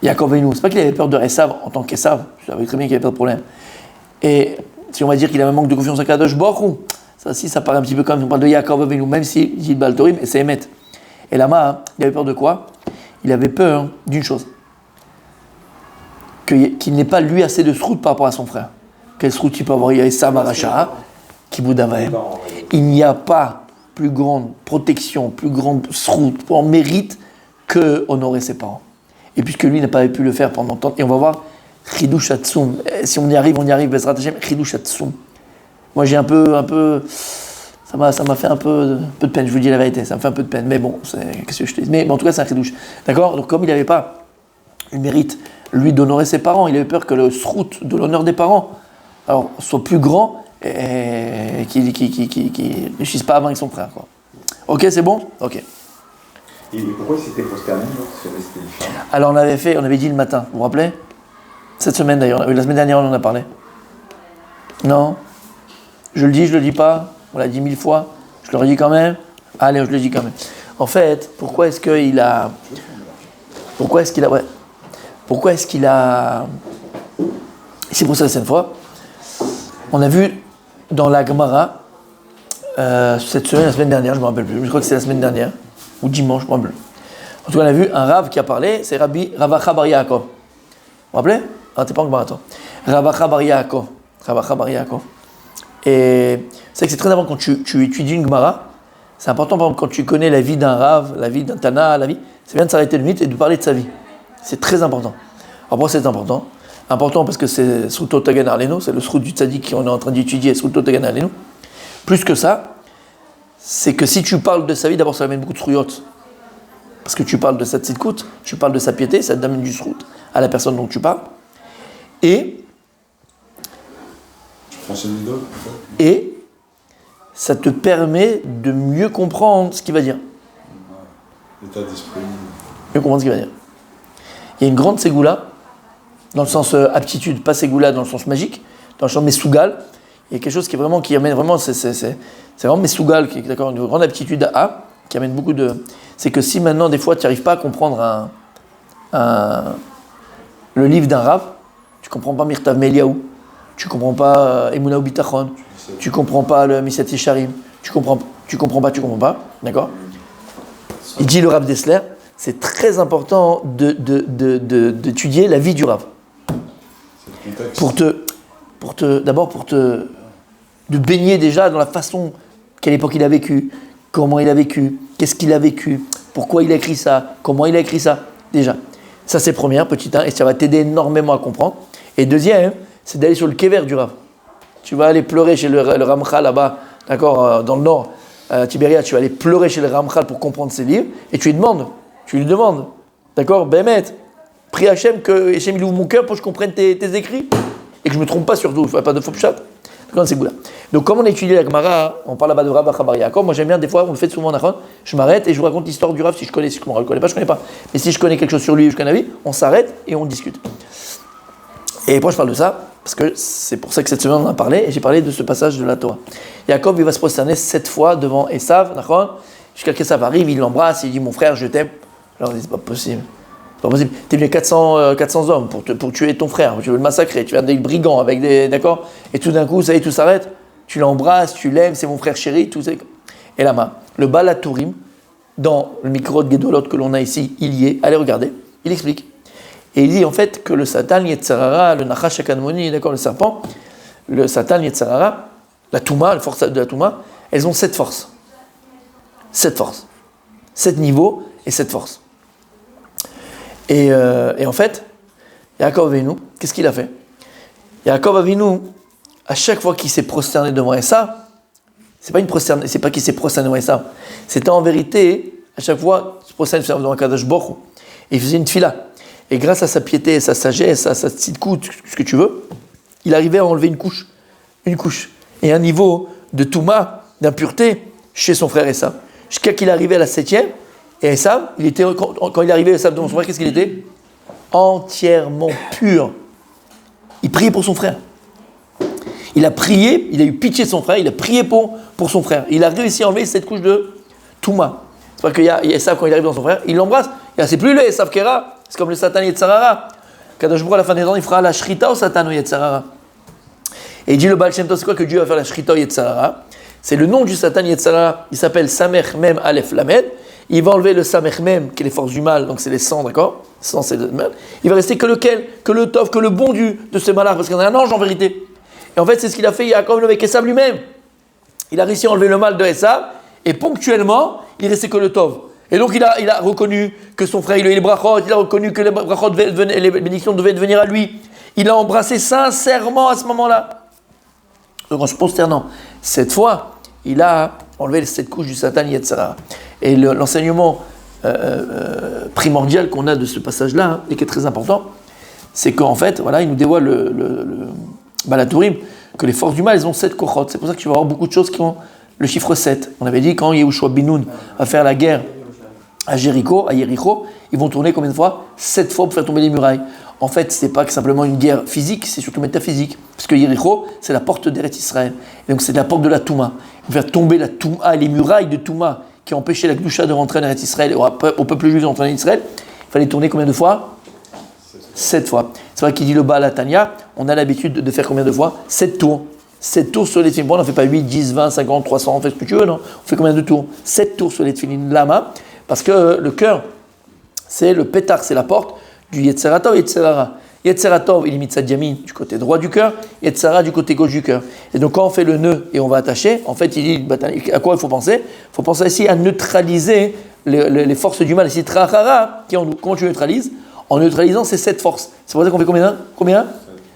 Yaakov Avinu. C'est pas qu'il avait peur de Esav en tant qu'Esav, je savais très bien qu'il avait pas de problème. Et si on va dire qu'il avait un manque de confiance en Kadosh Baruch Hu, ça aussi, ça paraît un petit peu comme on parle de Yaakov Avinu, même si il dit Baal Torim et c'est Emet. Et là-bas, il avait peur de quoi? Il avait peur d'une chose. Qu'il n'ait pas lui assez de srout par rapport à son frère. Quel srout il peut avoir? Il y a Esav Aracha, Kibudavahem. Il n'y a pas plus grande protection, plus grande srout, en mérite que honorer ses parents. Et puisque lui n'a pas pu le faire pendant longtemps, et on va voir Chidush Hatsum. Si on y arrive, Bezrat Hashem, Chidush Hatsum. Moi j'ai un peu. Ça m'a fait un peu de peine, je vous dis la vérité, ça me fait un peu de peine. Mais bon, qu'est-ce que je te dis? Mais en tout cas, c'est un Chidush. D'accord? Donc comme il n'avait pas le mérite, lui, d'honorer ses parents, il avait peur que le srout de l'honneur des parents alors, soit plus grand et qu'il ne réussisse pas avant avec son frère. Quoi. Ok, c'est bon? Ok. Et pourquoi il s'était prosterné sur c'était différent? Alors on avait dit le matin, vous vous rappelez? Cette semaine d'ailleurs, la semaine dernière on en a parlé. Non? Je le dis pas? On l'a dit 1000 fois? Je le redis quand même? Allez, je le dis quand même. En fait, pourquoi est-ce qu'il a... C'est pour ça cette fois. On a vu dans la Gemara, cette semaine, la semaine dernière, je ne me rappelle plus, je crois que c'est la semaine dernière, ou dimanche, je ne me rappelle plus. En tout cas, on a vu un Rav qui a parlé, c'est Ravacha Bar Yaakov. Vous vous rappelez? Ah, t'es pas en Gemara, toi. Ravacha Bar Yaakov. Et c'est que c'est très important quand tu étudies une Gemara, c'est important par exemple quand tu connais la vie d'un Rav, la vie d'un Tana, c'est bien de s'arrêter le mythe et de parler de sa vie. C'est très important. Alors pourquoi c'est important? Important parce que c'est Sruto Tagan Arleno, c'est le Srut du Tzadik qu'on est en train d'étudier, Sruto Tagan Arleno. Plus que ça, c'est que si tu parles de sa vie, d'abord ça amène beaucoup de Sruyot. Parce que tu parles de sa tzidkout, tu parles de sa piété, ça amène du Srut à la personne dont tu parles. Et ça te permet de mieux comprendre ce qu'il va dire. L'état d'esprit. Mieux comprendre ce qu'il va dire. Il y a une grande ségoula, dans le sens aptitude, pas ségoula dans le sens magique, dans le sens mesougal. Il y a quelque chose qui amène vraiment, c'est vraiment mesougal, qui est d'accord, une grande aptitude à qui amène beaucoup de. C'est que si maintenant, des fois, tu n'arrives pas à comprendre le livre d'un Rav, tu ne comprends pas Mirtav Meliaou, tu ne comprends pas Emunah Bitachon, tu ne comprends pas le Misyat Yesharim, tu comprends pas, d'accord? Il dit le Rav Dessler, c'est très important d'étudier la vie du Rav. C'est le contexte. D'abord pour te baigner déjà dans la façon, quelle époque il a vécu, comment il a vécu, qu'est-ce qu'il a vécu, pourquoi il a écrit ça, comment il a écrit ça, déjà. Ça c'est première, petit 1, et ça va t'aider énormément à comprendre. Et deuxième, c'est d'aller sur le kéver du Rav. Tu vas aller pleurer chez le Ramchal là-bas, d'accord, dans le nord, à Tibériade, tu vas aller pleurer chez le Ramchal pour comprendre ses livres, et tu lui demandes, d'accord, Bémet, prie Hachem que Hachem il ouvre mon cœur pour que je comprenne tes écrits, et que je ne me trompe pas surtout, il ne pas de faux pchat. Donc, comme on a étudié la Gemara, on parle là-bas de Rav Achabar Yaakov. Moi, j'aime bien, des fois, on le fait souvent, je m'arrête et je vous raconte l'histoire du Rav si je connais. Si je ne le connais pas, je ne connais pas. Mais si je connais quelque chose sur lui, je connais la vie, on s'arrête et on discute. Et pourquoi je parle de ça? Parce que c'est pour ça que cette semaine, on en a parlé et j'ai parlé de ce passage de la Torah. Yaakov, il va se prosterner 7 fois devant Esav, jusqu'à qu'Esav arrive, il l'embrasse, il dit mon frère, je t'aime. Alors, il dit c'est pas possible. C'est pas possible. T'es venu 400 hommes pour tuer ton frère, tu veux le massacrer, tu viens des brigands avec des. D'accord? Et tout d'un coup, ça y est, tout s'arrête. Tu l'embrasses, tu l'aimes, c'est mon frère chéri, tout ça. Et là-bas, le Baal HaTurim, dans le micro de Gedolot que l'on a ici, il y est. Allez regarder, il explique. Et il dit en fait que le Satan, Yetzarara, le Nachash HaKadmoni, d'accord, le serpent, le Satan, Yetzarara, la Touma, la force de la Touma, elles ont 7 forces. 7 forces. 7 niveaux et 7 forces. Et en fait, Yaakov Avinu, qu'est-ce qu'il a fait? Yaakov Avinu, à chaque fois qu'il s'est prosterné devant Esav, c'est pas qu'il s'est prosterné devant Esav, c'était en vérité, à chaque fois, il se prosternait devant Akadosh Baruch Hu, et il faisait une tfila. Et grâce à sa piété, sa sagesse, à sa petite coude, ce que tu veux, il arrivait à enlever une couche, et un niveau de touma, d'impureté, chez son frère Esav. Jusqu'à qu'il arrivait à la 7e, et Esav, quand il arrivait Esav devant son frère, qu'est-ce qu'il était? Entièrement pur. Il priait pour son frère. Il a prié, il a eu pitié de son frère, il a prié pour son frère. Il a réussi à enlever cette couche de Touma. C'est pas qu'il y a Esav, quand il arrive dans son frère, il l'embrasse. C'est plus le Esav Kera, c'est comme le Satan Yetzarara. Kadosh Baruch Hu, à la fin des temps, il fera la Shrita au Satan Yetzarara. Et il dit le Baal Shem Tov, c'est quoi que Dieu va faire la Shrita au Yetzarara? C'est le nom du Satan Yetzarara, il s'appelle Samech Mem Aleph Lamed. Il va enlever le Samech Mem, qui est les forces du mal, donc c'est les 100, d'accord? 100, c'est le mal. Il va rester que lequel? Que le Tov, que le bon de ce malheur, parce qu'il y en a un ange en vérité. Et en fait, c'est ce qu'il a fait Yaakov avec Esav lui-même. Il a réussi à enlever le mal de Esav, et ponctuellement, il restait que le Tov. Et donc, il a reconnu que son frère, il a eu les brachot, il a reconnu que les brachot, les bénédictions devaient venir à lui. Il a embrassé sincèrement à ce moment-là. Donc, en se prosternant, cette fois, il a enlevé cette couche du Satan Yetzarara. Et l'enseignement primordial qu'on a de ce passage-là, et qui est très important, c'est qu'en fait, voilà, il nous dévoile le Baal HaTurim, que les forces du mal, elles ont 7 kochot. C'est pour ça que tu vas avoir beaucoup de choses qui ont le chiffre 7. On avait dit, quand Yehoshua bin Nun va faire la guerre à Jéricho, ils vont tourner combien de fois? 7 fois pour faire tomber les murailles. En fait, c'est pas que simplement une guerre physique, c'est surtout métaphysique. Parce que Jéricho, c'est la porte d'Eretz Israël. Et donc, c'est la porte de la Touma. Il va faire tomber la Touma, les murailles de Touma qui empêchaient la Gdusha de rentrer en Eretz Israël et au peuple juif de rentrer en Israël. Il fallait tourner combien de fois? 7 fois. C'est vrai qu'il dit le Baal HaTanya, on a l'habitude de faire combien de fois? 7 tours. 7 tours sur les tefilin. Bon, on ne fait pas 8, 10, 20, 50, 300, on fait ce que tu veux, non? On fait combien de tours? 7 tours sur les tefilin. Lama, parce que le cœur, c'est le pétard, c'est la porte du Yetzeratov et Yetzerara. Yetzeratov, il est mitzad yamin du côté droit du cœur, Yetzerara du côté gauche du cœur. Et donc quand on fait le nœud et on va attacher, en fait, il dit à quoi il faut penser? Il faut penser ici à neutraliser les forces du mal. Ici, Trachara, qui en nous. Comment tu neutralises? En neutralisant ces 7 forces. C'est pour ça qu'on fait combien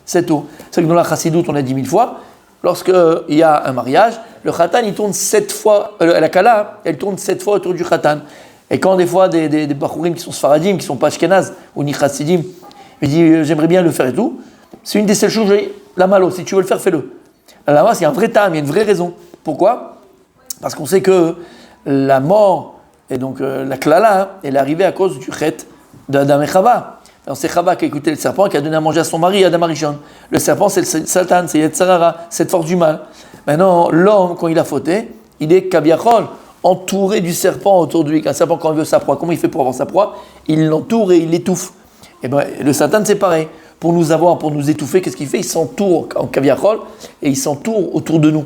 7 tours. C'est que dans la chassidoute, on a 10 000 fois. Lorsqu'il y a un mariage, le khatan, il tourne 7 fois, la kala, elle tourne 7 fois autour du khatan. Et quand des fois, des bachourim qui sont sfaradim, qui ne sont pas ashkenaz, ou ni chassidim, il dit, j'aimerais bien le faire et tout, c'est une des seules choses, la malo, si tu veux le faire, fais-le. Là-bas, il y a un vrai tam, il y a une vraie raison. Pourquoi? Parce qu'on sait que la mort, et donc la klala, elle est arrivée à cause du chet d'Adam et Chava. Alors c'est Chava qui a écouté le serpent et qui a donné à manger à son mari, Adam Arishon. Le serpent, c'est le Satan, c'est Yetzarara, cette force du mal. Maintenant, l'homme, quand il a fauté, il est kabiachol, entouré du serpent autour de lui. Un serpent, quand il veut sa proie, comment il fait pour avoir sa proie? Il l'entoure et il l'étouffe. Et bien, le Satan, c'est pareil. Pour nous étouffer, qu'est-ce qu'il fait? Il s'entoure en kabiachol et il s'entoure autour de nous.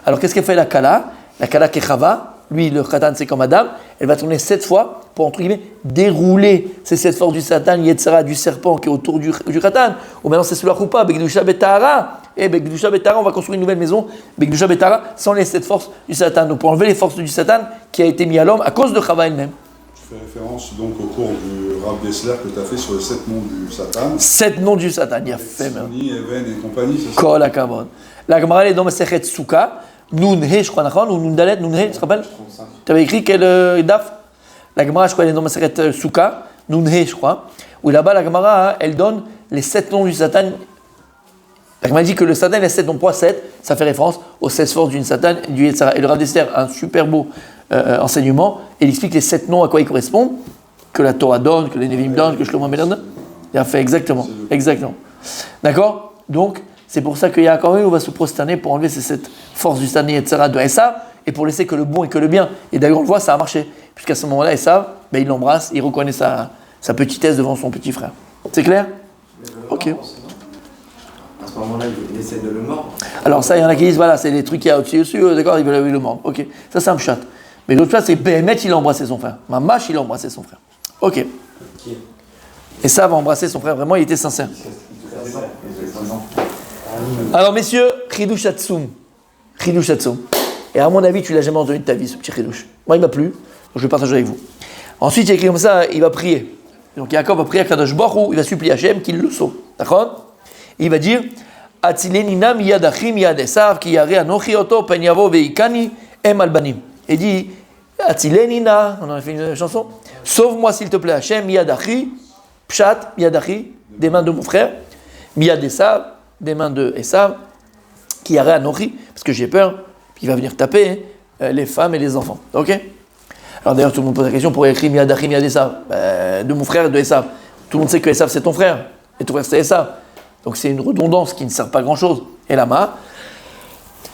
Alors, qu'est-ce qu'elle fait la Kala? La Kala qui est Chava, lui, le Khatan, c'est comme Adam. elle va tourner 7 fois pour, entre guillemets, dérouler ces 7 forces du Satan, Yetzara, du serpent qui est autour du Khatan. Ou maintenant c'est sous la Choupa, Bekdusha Betahara. Et Bekdusha Betahara, on va construire une nouvelle maison, Bekdusha Betahara, sans les 7 forces du Satan. Donc pour enlever les forces du Satan qui a été mis à l'homme à cause de Chava elle-même. Tu fais référence donc au cours du Rav Dessler que tu as fait sur les 7 noms du Satan. 7 noms du Satan, il y a fait même. Soni, Even et compagnie, c'est ça. Kol HaKavod. La Gemara elle est dans Masechet Souka, Nun He, je crois, ou Nun Dalet, Nun He, tu te rappelles? Tu avais écrit quel daf? La Gemara, je crois, elle est dans Masechet Souka, Nun He, je crois, où là-bas, la Gemara, elle donne les 7 noms du Satan. La Gemara dit que le Satan, les 7 noms, pourquoi 7? Ça fait référence aux 16 forces du Satan, du Yetzara. Et le Rav Dessler a un super beau enseignement, et il explique les 7 noms à quoi ils correspondent, que la Torah donne, que les Nevi'im donnent, que Shlomo Amelech donne. Il a fait exactement. D'accord? Donc, c'est pour ça que Yaakov va se prosterner pour enlever ces 7 forces du Satan, etc. de Esav, et pour laisser que le bon et que le bien. Et d'ailleurs, on le voit, ça a marché. Puisqu'à ce moment-là, Esav, ben, il l'embrasse, il reconnaît sa petitesse devant son petit frère. C'est clair? Ok. À ce moment-là, il essaie de le mordre. Alors ça, il y en a qui disent, voilà, c'est les trucs qu'il y a au-dessus, d'accord, ils veulent le mordre. Ok, ça c'est un chat. Mais l'autre chose, c'est Béhémet, il a embrassé son frère. Mamash, il a embrassé son frère. Ok. Et ça va embrasser son frère, vraiment, il était sincère. Alors messieurs, Chidush Hatsum. Chidush Hatsum. Et à mon avis, tu l'as jamais entendu de ta vie, ce petit Chidush. Moi, il m'a plu, donc je vais partager avec vous. Ensuite, il y a écrit comme ça, il va prier. Donc Yaakov va prier à Kadosh Baruch Hu, il va supplier Hachem qu'il le sauve. D'accord? Il va dire Atzilenina miyad achim miyad Esav ki yare anochi oto pen yavo veikani em albanim. Il dit Atzilenina, on a fait une chanson. Sauve-moi s'il te plaît Hachem miyad achi, pshat miyad achi, des mains de mon frère, miyad Esav, des mains de Esav, qui yare anochi, parce que j'ai peur, puis il va venir taper les femmes et les enfants. Ok? Alors d'ailleurs tout le monde pose la question pour écrire miyad achi miyad Esav, de mon frère et de Esav. Tout le monde sait que Esav c'est ton frère, et ton frère c'est Esav. Donc c'est une redondance qui ne sert pas à grand chose. Et là-bas,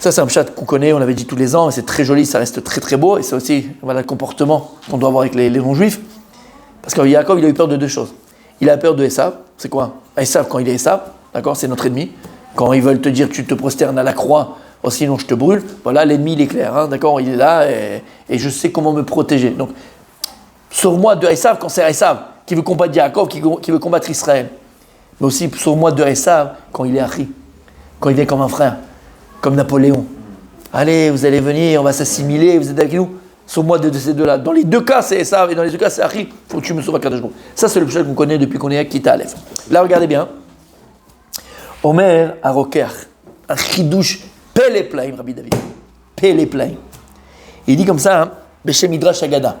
ça c'est un chat qu'on connaît, on l'avait dit tous les ans, et c'est très joli, ça reste très très beau, et c'est aussi voilà, le comportement qu'on doit avoir avec les non-juifs. Parce que Yaakov, il a eu peur de 2 choses. Il a peur de Esav, c'est quoi? Esav, quand il est Esav, d'accord, c'est notre ennemi. Quand ils veulent te dire tu te prosternes à la croix, oh, sinon je te brûle, voilà, l'ennemi il est clair, hein, d'accord, il est là, et je sais comment me protéger. Donc, sauve-moi de Esav quand c'est Esav qui veut combattre Yaakov, qui veut combattre Israël. Mais aussi sauve-moi de Esav quand il est Achi, quand il vient comme un frère, comme Napoléon. Allez, vous allez venir, on va s'assimiler, vous êtes avec nous. Sauve-moi de ces deux-là. Dans les 2 cas, c'est Esav et dans les 2 cas, c'est Achi. Faut que tu me sauves à Kadosh Baruch Hu. Ça, c'est le pshat qu'on connaît depuis qu'on est à Kita Aleph. Là, regardez bien. Omer Arokeach, un chidouche, Pele Plaim, Rabbi David. Pele Plaim. Il dit comme ça, hein, Beshem Midrash Agada.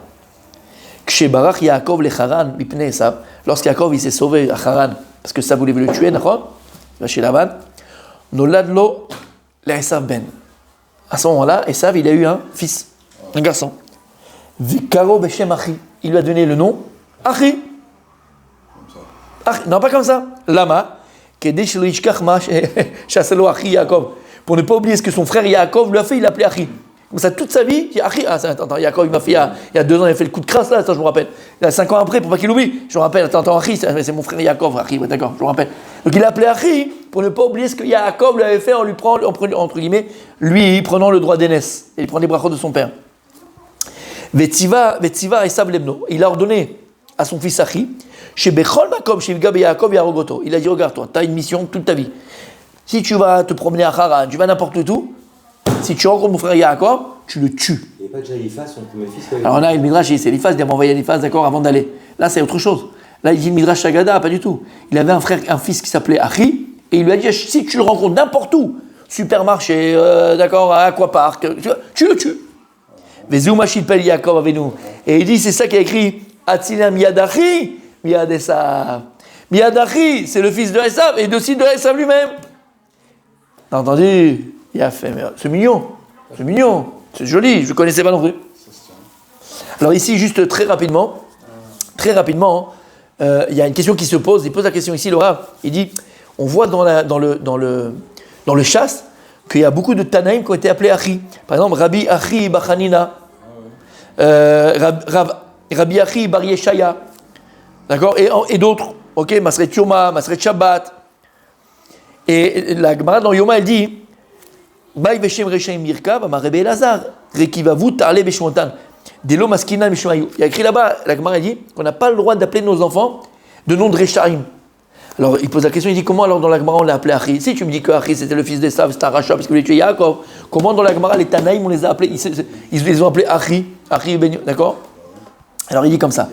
Kshebarach Yaakov le Haran, Mipnei Esav. Lorsqu'Yaakov il s'est sauvé à Haran, parce que ça voulait le tuer, d'accord? Il va chez Laban. Noladlo le Esav ben. À ce moment-là, Esav, il a eu un fils, un garçon. Vikaro Beshem Achi. Il lui a donné le nom Achi. Non, pas comme ça. Lama. Kedesh lo yishkach ma shaselo Achi Yaakov. Pour ne pas oublier ce que son frère Yaakov lui a fait, il l'a appelé Achi. Comme ça, toute sa vie, Achi. Ah, attends, Yaakov, il m'a fait il y a 2 ans, il a fait le coup de crasse là, attends, je me rappelle. Il y a 5 ans après, pour pas qu'il oublie. Je me rappelle, attends, Achi, c'est mon frère Yaakov, Achi, ouais, d'accord, je me rappelle. Donc il l'a appelé Achi pour ne pas oublier ce que Yaakov lui avait fait en lui prenant, entre guillemets, lui prenant le droit d'aînesse. Et il prend les brachot de son père. Vetiva Esav lebno. Il a ordonné à son fils Achi, chez Bechol Makom, chez Gabe Yaakov Yarogoto. Il a dit, regarde toi, tu as une mission toute ta vie. Si tu vas te promener à Haran, tu vas n'importe où, si tu rencontres mon frère Yaakov, tu le tues. Il n'y a pas déjà Eliphaz, son premier fils. Alors là, le Midrash, c'est Eliphaz, il m'a envoyé Eliphaz, d'accord, avant d'aller. Là, c'est autre chose. Là, il dit le Midrash Agada, pas du tout. Il avait un fils qui s'appelait Achi, et il lui a dit, si tu le rencontres n'importe où, supermarché, d'accord, à Aquapark, tu le tues. Vezumashil pel Yaakov avenu. Et il dit, c'est ça qui a écrit, Atzila miyadachi, miyad Esav. Miyadachi, c'est le fils de Esav, et aussi de Esav lui-même. T'as entendu? Il a fait, mais c'est mignon, c'est joli, je ne connaissais pas non plus. Alors ici, juste très rapidement, il y a une question qui se pose, il pose la question ici, Laura, il dit, on voit dans le chasse qu'il y a beaucoup de Tanaïm qui ont été appelés Achi. Par exemple, Rabbi Achi Bar Hanina, Rabbi Achi Bar Yeshaya, d'accord, et d'autres, ok, Masret Yoma, Masret Shabbat. Et la Gemara dans Yoma, elle dit, Baï Veshem Reshaim Mirkav, Amar Rebbe Elazar, Rekivavu Ta'ale Beshmontan. Delo Maskina Mishmayu. Il y a écrit là-bas, la Gemara dit qu'on n'a pas le droit d'appeler nos enfants de nom de Rechaim. Alors il pose la question, il dit comment alors dans la Gemara on l'a appelé Achi? Si tu me dis que Achi c'était le fils d'Esav, c'était un rachat parce qu'il voulait tuer Yaakov, comment dans la Gemara les Tanaïm on les a appelés, ils les ont appelés Achi, Achi Ben, d'accord? Alors il dit comme ça,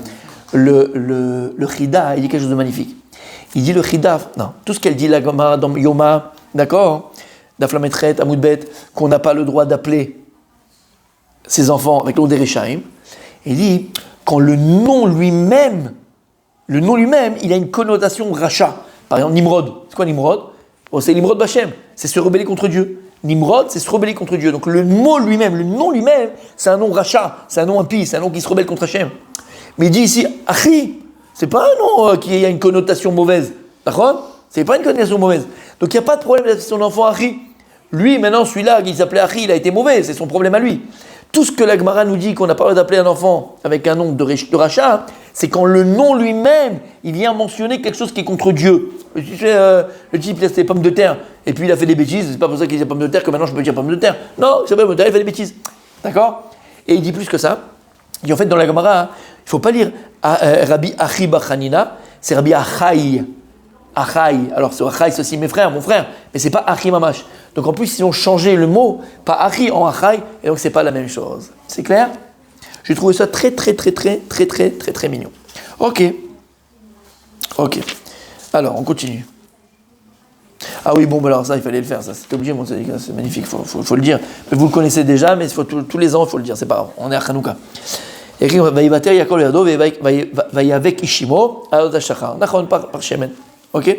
le Chida, il dit quelque chose de magnifique. Il dit le Chida, non, tout ce qu'elle dit la Gemara dans Yoma, d'accord? D'Aflametret, Amoudbet, qu'on n'a pas le droit d'appeler ses enfants avec le nom des Rechaim. Il dit, quand le nom lui-même, il a une connotation rachat. Par exemple, Nimrod. C'est quoi Nimrod? C'est Nimrod Bachem. C'est se rebeller contre Dieu. Nimrod, c'est se rebeller contre Dieu. Donc le mot lui-même, le nom lui-même, c'est un nom rachat. C'est un nom impie. C'est un nom qui se rebelle contre Hachem. Mais il dit ici, Achi, c'est pas un nom qui a une connotation mauvaise. D'accord? C'est pas une connotation mauvaise. Donc il n'y a pas de problème d'appeler son enfant Achi. Lui, maintenant, celui-là qui s'appelait Achi, il a été mauvais. C'est son problème à lui. Tout ce que la Gemara nous dit qu'on n'a pas le droit d'appeler un enfant avec un nom de rachat, c'est quand le nom lui-même, il vient mentionner quelque chose qui est contre Dieu. Tu sais, le type, il a ses pommes de terre, et puis il a fait des bêtises, c'est pas pour ça qu'il a des pommes de terre que maintenant je peux dire pommes de terre. Non, c'est pas pommes de terre, il fait des bêtises. D'accord? Et il dit plus que ça. Il dit en fait, dans la Gemara, il ne faut pas lire Rabbi Achi Bachanina, c'est Rabbi Achai. Achai. Alors, c'est Achai, c'est aussi mes frères, mon frère, mais c'est pas Achi Mamash. Donc en plus, ils ont changé le mot, pas Achi en Achai, et donc c'est pas la même chose. C'est clair? J'ai trouvé ça très mignon. Ok. Alors, on continue. Ah oui, bon, alors ça, il fallait le faire, ça, c'est obligé, mon syndicat, c'est magnifique, faut le dire. Mais vous le connaissez déjà, mais tous les ans, il faut le dire, c'est pas grave, on est à Hanouka. Il y a écrit, Vaïvater Yaakov Levado, Vaïavek Ishimo, Alot Hashachar. Nachon par Shemen. Ok? Il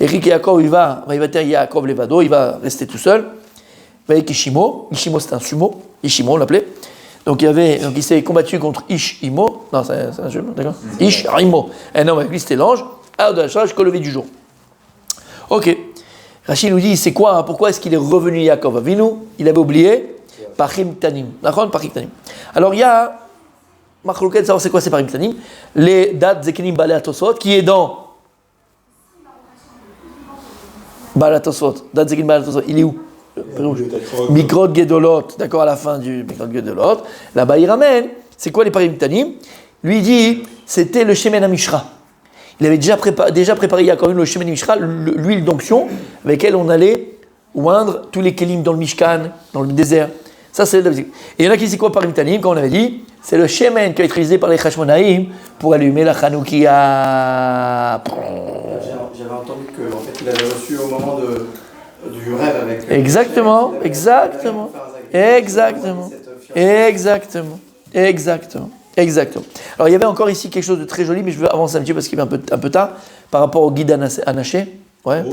y a écrit que Yaakov, Vaïvater Yaakov Levado, il va rester tout seul. Vaïavek Ishimo, Ishimo c'est un sumo, Ishimo on l'appelait. Donc il s'est combattu contre Ish-Imo. Non, c'est un jeu, d'accord? Ish-Imo. Un homme avec lui, c'était l'ange. Alot Hashachar jusqu'au lever du jour. Ok. Rachid nous dit, c'est quoi, hein, pourquoi est-ce qu'il est revenu Yaakov Avinu? Il avait oublié Pachim Tanim. D'accord? Pachim Tanim. Alors il y a Machlouket, savoir c'est quoi ces Pachim Tanim? Les dates Zekinim Balei Atosot, qui est dans Balei Atosot. Date Zekinim Balei Atosot, il est où? Mikrot Gedolot, d'accord, à la fin du Mikrot Gedolot. Là-bas, il ramène, c'est quoi les Pachim Tanim? Lui il dit, c'était le Shemen HaMishra. Il avait déjà préparé Yaakov le Shemen Mishra, l'huile d'onction, avec elle on allait oindre tous les kelim dans le Mishkan, dans le désert. Ça c'est la musique. Et il y en a qui disent quoi par Imtanim, comme on avait dit, c'est le Shemen qui est utilisé par les Chashmonaïm pour allumer la Chanoukia. J'avais entendu que en fait, il avait reçu au moment du rêve avec. Exactement. Alors il y avait encore ici quelque chose de très joli, mais je veux avancer un petit peu parce qu'il est un peu tard, par rapport au guide Anaché. Ouais,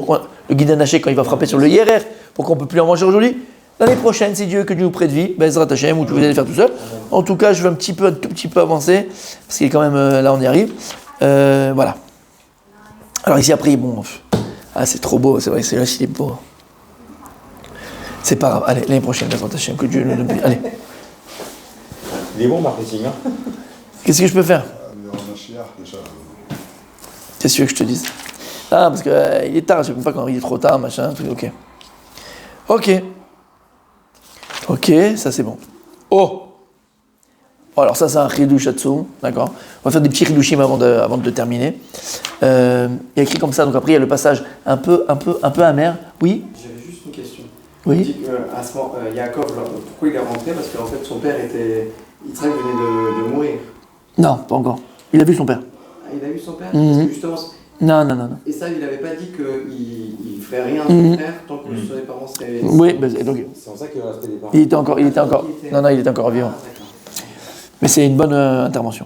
le guide Anaché, quand il va frapper sur le IRR, pourquoi on ne peut plus en manger aujourd'hui? L'année prochaine, si Dieu que Dieu nous prête vie, Bezrat Hashem, ou tu vous allez faire tout seul. En tout cas, je veux un tout petit peu avancer, parce qu'il est quand même, là on y arrive. Voilà. Alors ici après, bon, c'est trop beau, c'est vrai, c'est là qu'il est beau. C'est pas grave, allez, l'année prochaine, Bezrat Hashem, que Dieu nous donne vie. Allez. Il est bon, marketing, hein? Qu'est-ce que je peux faire? Qu'est-ce que tu veux que je te dise? Ah, parce qu'il est tard, je ne sais pas quand il est trop tard, machin, truc, ok, ça c'est bon. Oh, alors ça c'est un chidouch Hatsoum, d'accord? On va faire des petits chidouchim avant de terminer. Il y a écrit comme ça, donc après il y a le passage un peu amer. Oui? J'avais juste une question. Oui? Il dit qu'à ce moment, Yaakov, pourquoi il est rentré? Parce qu'en fait son père était... Yitzhak venait de mourir. Non, pas encore. Il a vu son père. Ah, il a vu son père? Mm-hmm. Parce que justement... Non. Et ça, il n'avait pas dit qu'il ne ferait rien à son frère tant que ses parents seraient... Oui, donc, C'est pour ça qu'il restait des parents. il était encore vivant. Mais c'est une bonne intervention.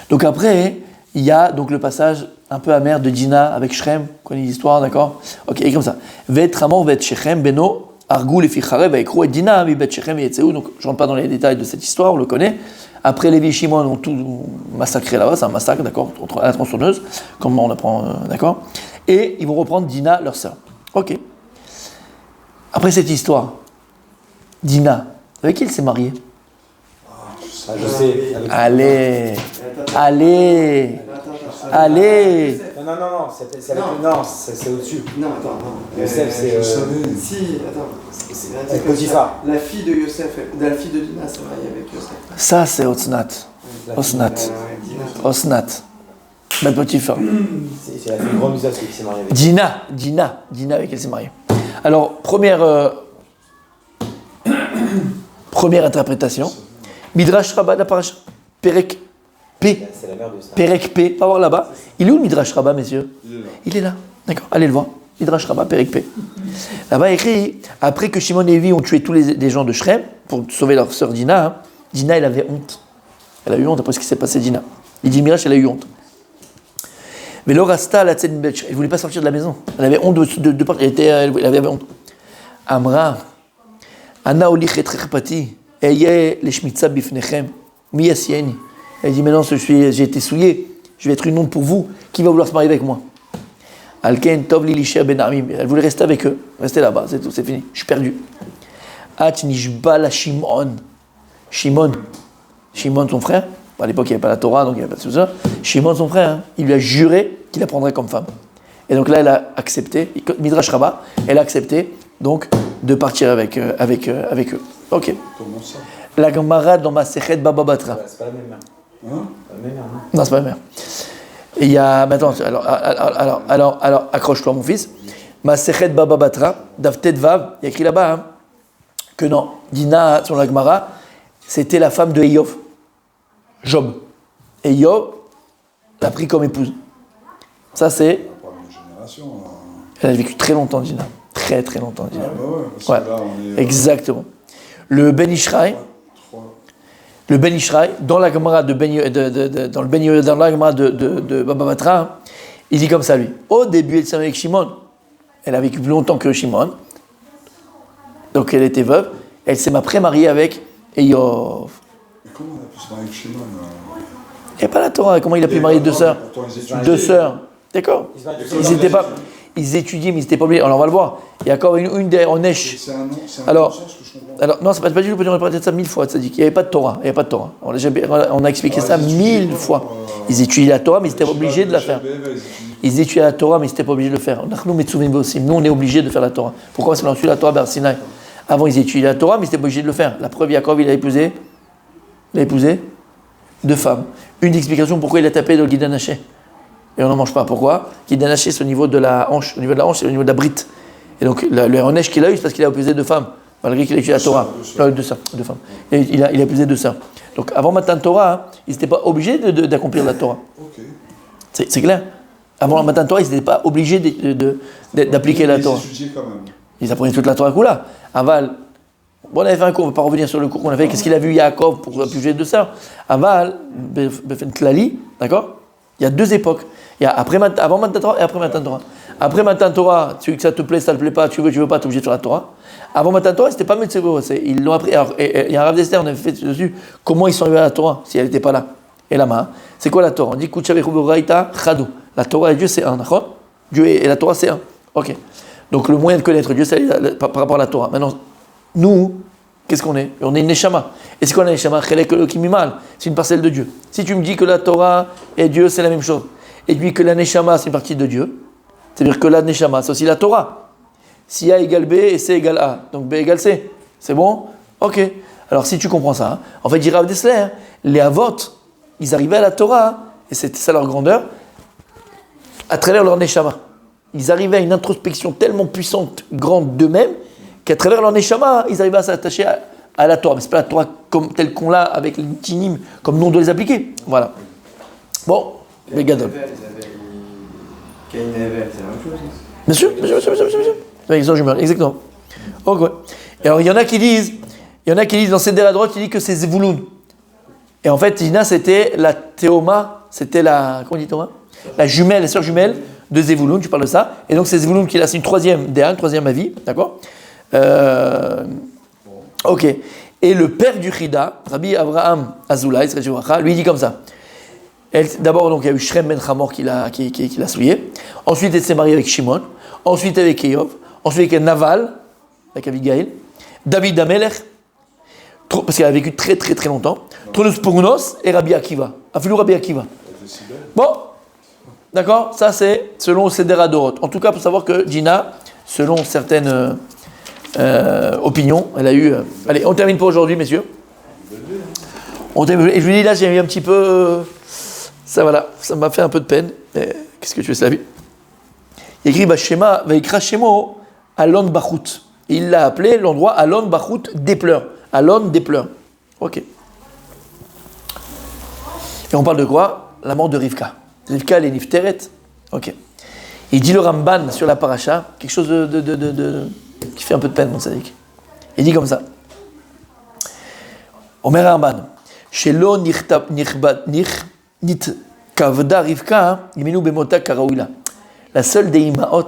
Donc après, il y a donc le passage un peu amer de Dina avec Shrem, vous connaissez l'histoire, d'accord? Ok, et comme ça. Vet Ramor, vet Shechem, Beno, Argou, les Fichare, Vaikrou et Dina, vet Shechem et Yetzeou. Donc je ne rentre pas dans les détails de cette histoire, on le connaît. Après, Lévi et Shimon ont tout massacré là-bas, c'est un massacre, d'accord, à la tronçonneuse, comme on apprend, d'accord. Et ils vont reprendre Dina, leur sœur. Ok. Après cette histoire, Dina, avec qui elle s'est mariée? Je sais. Allez. Non, c'est avec le non, c'est au-dessus. Non, attends, non. Yosef, c'est. Je savais. Si, attends. C'est Avec Potiphar. La fille de Yosef, la fille de Dina s'est mariée avec Yosef. Ça, c'est Osnat. Osnat. Dina. Osnat. Ben Potiphar. C'est la fille grande d'Isaac qui s'est mariée avec. Dina avec elle s'est mariée. Alors, première interprétation. Midrash Rabbah de la paracha. Perek P. C'est la mère de ça. Perek P. Pas voir là-bas. Il est où le Midrash Rabbah, messieurs? Il est là. Il est là. D'accord, allez le voir. Midrash Rabbah, Perek P. Là-bas, écrit après que Shimon et Lévi ont tué tous les gens de Shrem pour sauver leur sœur Dina, hein, Dina, elle avait honte. Elle a eu honte après ce qui s'est passé, Dina. Il dit Mirash, elle a eu honte. Mais Lorasta, elle ne voulait pas sortir de la maison. Elle avait honte de partir. Elle avait honte. Amra, Anna Oli Chetrechpati, Eye Leshmitza Bifnechem, Miyasieni. Elle dit maintenant, j'ai été souillée, je vais être une honte pour vous. Qui va vouloir se marier avec moi? Alken Tov Lilisha Ben Amim. Elle voulait rester avec eux. Rester là-bas, c'est tout, c'est fini. Je suis perdu. Ach Nishba la Shimon. Shimon, son frère. À l'époque, il n'y avait pas la Torah, donc il n'y avait pas tout ça. Shimon, son frère, hein, il lui a juré qu'il la prendrait comme femme. Et donc là, elle a accepté, Midrash Rabbah, elle a accepté donc de partir avec eux. Ok. Comment ça? La Gemara dans Masechet Baba Batra. C'est pas la même mère. Hein? Pas la même mère, non. Non, c'est pas la mère. Et il y a. Maintenant, alors, accroche-toi, mon fils. Masechet Baba Batra, Davtet Vav, il y a écrit là-bas hein, que non, Dina, sur la Gemara, c'était la femme de Eyof, Job. Et Eyof l'a pris comme épouse. Ça, c'est. Pas une génération. Elle a vécu très longtemps, Dina. Très, très longtemps, Dina. Ah bah ouais, parce Ouais, que là, on est. exactement. Le Ben Ishraï. Le Ben Ishraï, dans la Gemara dans la Gemara de Baba Batra, hein, il dit comme ça lui. Au début, elle s'est mariée avec Shimon. Elle a vécu plus longtemps que Shimon. Donc elle était veuve. Elle s'est après mariée avec Eyof. Mais comment on a pu se marier avec Shimon? Il n'y a pas la Torah. Comment il a pu marier deux sœurs? Deux sœurs. D'accord. Ils étaient pas. Ils étudiaient, mais ils n'étaient pas obligés. Alors on va le voir. Il y a encore une des Onesh. C'est un Alors, sens que je comprends. Alors, non, c'est pas du tout, on a répété ça 1000 fois, ça dit qu'il n'y avait pas de Torah, il n'y avait pas de Torah. On a expliqué ça 1000 fois. Ils étudiaient la Torah, mais ils n'étaient pas obligés de la faire. Ils étudiaient la Torah, mais ils n'étaient pas obligés de le faire. Nous, on est obligés de faire la Torah. Pourquoi? Parce qu'on a reçu la Torah Bar Sinaï. Avant, ils étudiaient la Torah, mais ils n'étaient pas obligés de le faire. La preuve, Yaakov, il a épousé deux femmes. Une explication pourquoi il a tapé dans le Guidan Haché. Et on n'en mange pas. Pourquoi? Guidan Haché, c'est au niveau de la hanche. Au niveau de la hanche, c'est au niveau de la brite. Et donc, le Hanesh qu'il a eu, c'est parce qu'il a épousé deux femmes. Malgré qu'il a étudié la Torah. Deux femmes. Et il a épousé deux sœurs. Donc avant Matan Torah, hein, ils n'étaient pas obligés d'accomplir la Torah. Ok. C'est clair. Avant Matan Torah, ils n'étaient pas obligés d'appliquer la Torah. Ils étudiaient quand même. Ils apprenaient toute la Torah Kula. Aval, bon, on avait fait un cours, on ne va pas revenir sur le cours qu'on a fait. Qu'est-ce qu'il a vu Yaakov pour appuyer deux sœurs? Aval, Befen Tlali, d'accord? Il y a deux époques. Il y a avant Matan Torah et après Matan Torah. Après Matan Torah, tu veux que ça te plaît, ça ne te plaît pas, tu veux pas, tu es obligé de faire la Torah. Avant Matan Torah, c'était pas Metzego, ils l'ont appris. Alors, il y a un Rav d'Esther, on avait fait dessus comment ils sont arrivés à la Torah, si elle n'était pas là. Et la main, c'est quoi la Torah? On dit Kuchavechuboraita Chadou. La Torah et Dieu, c'est un, d'accord? Dieu et la Torah, c'est un. Ok. Donc le moyen de connaître Dieu, c'est par rapport à la Torah. Maintenant, nous, qu'est-ce qu'on est? On est une Neshama. Et c'est quoi la Neshama? Chelek Elokim. C'est une parcelle de Dieu. Si tu me dis que la Torah et Dieu, c'est la même chose, et puis que la Neshama, c'est une partie de Dieu, c'est-à-dire que la Neshama, c'est aussi la Torah. Si A égale B et C égale A, donc B égale C. C'est bon? Ok. Alors si tu comprends ça, hein, en fait, dit Rav Dessler, hein, les Avot, ils arrivaient à la Torah, hein, et c'était ça leur grandeur, à travers leur Neshama. Ils arrivaient à une introspection tellement puissante, grande d'eux-mêmes, qu'à travers leur Neshama, ils arrivaient à s'attacher à la Torah. Mais ce n'est pas la Torah comme, telle qu'on l'a, avec les tinim, comme nous on doit les appliquer. Voilà. Bon, les Gadol. Caïn et Abel, c'est la même chose. Bien sûr. Exactement. Ok. Et alors, il y en a qui disent dans Seder à droite, il dit que c'est Zevouloun. Et en fait, Dina, c'était la Théoma, c'était la, comment on dit Théoma? La jumelle, la sœur jumelle de Zevouloun, tu parles de ça. Et donc, c'est Zevouloun qui a, c'est une troisième avis, d'accord? Ok. Et le père du Chida, Rabbi Abraham Azoulay, lui, il dit comme ça. D'abord, donc, il y a eu Shrem Ben Hamor qui l'a souillé. Ensuite, elle s'est mariée avec Shimon. Ensuite, avec Eyob. Ensuite, avec Naval, avec Abigail. David Amelech, parce qu'elle a vécu très très très longtemps. Tronus Pognos et Rabbi Akiva. Afilou Rabbi Akiva. Bon, D'accord? Ça, c'est selon le Seder Adorot. En tout cas, pour savoir que Dina, selon certaines opinions, elle a eu... Allez, on termine pour aujourd'hui, messieurs. On termine. Et je lui dis, là, j'ai eu un petit peu... ça, voilà, ça m'a fait un peu de peine. Mais qu'est-ce que tu veux, c'est la vie. Il écrit, Shema, Vaikra Shemo, Alon Bachut. Il l'a appelé l'endroit Alon Bachut des pleurs. Alon des pleurs. Ok. Et on parle de quoi? La mort de Rivka. Rivka, elle est nifteret. Ok. Il dit le Ramban sur la paracha, quelque chose qui fait un peu de peine, mon sadique. Il dit comme ça. Omer Ramban. Shelo nit kavda Rivka, imenu bemota karaouila. La seule des imaot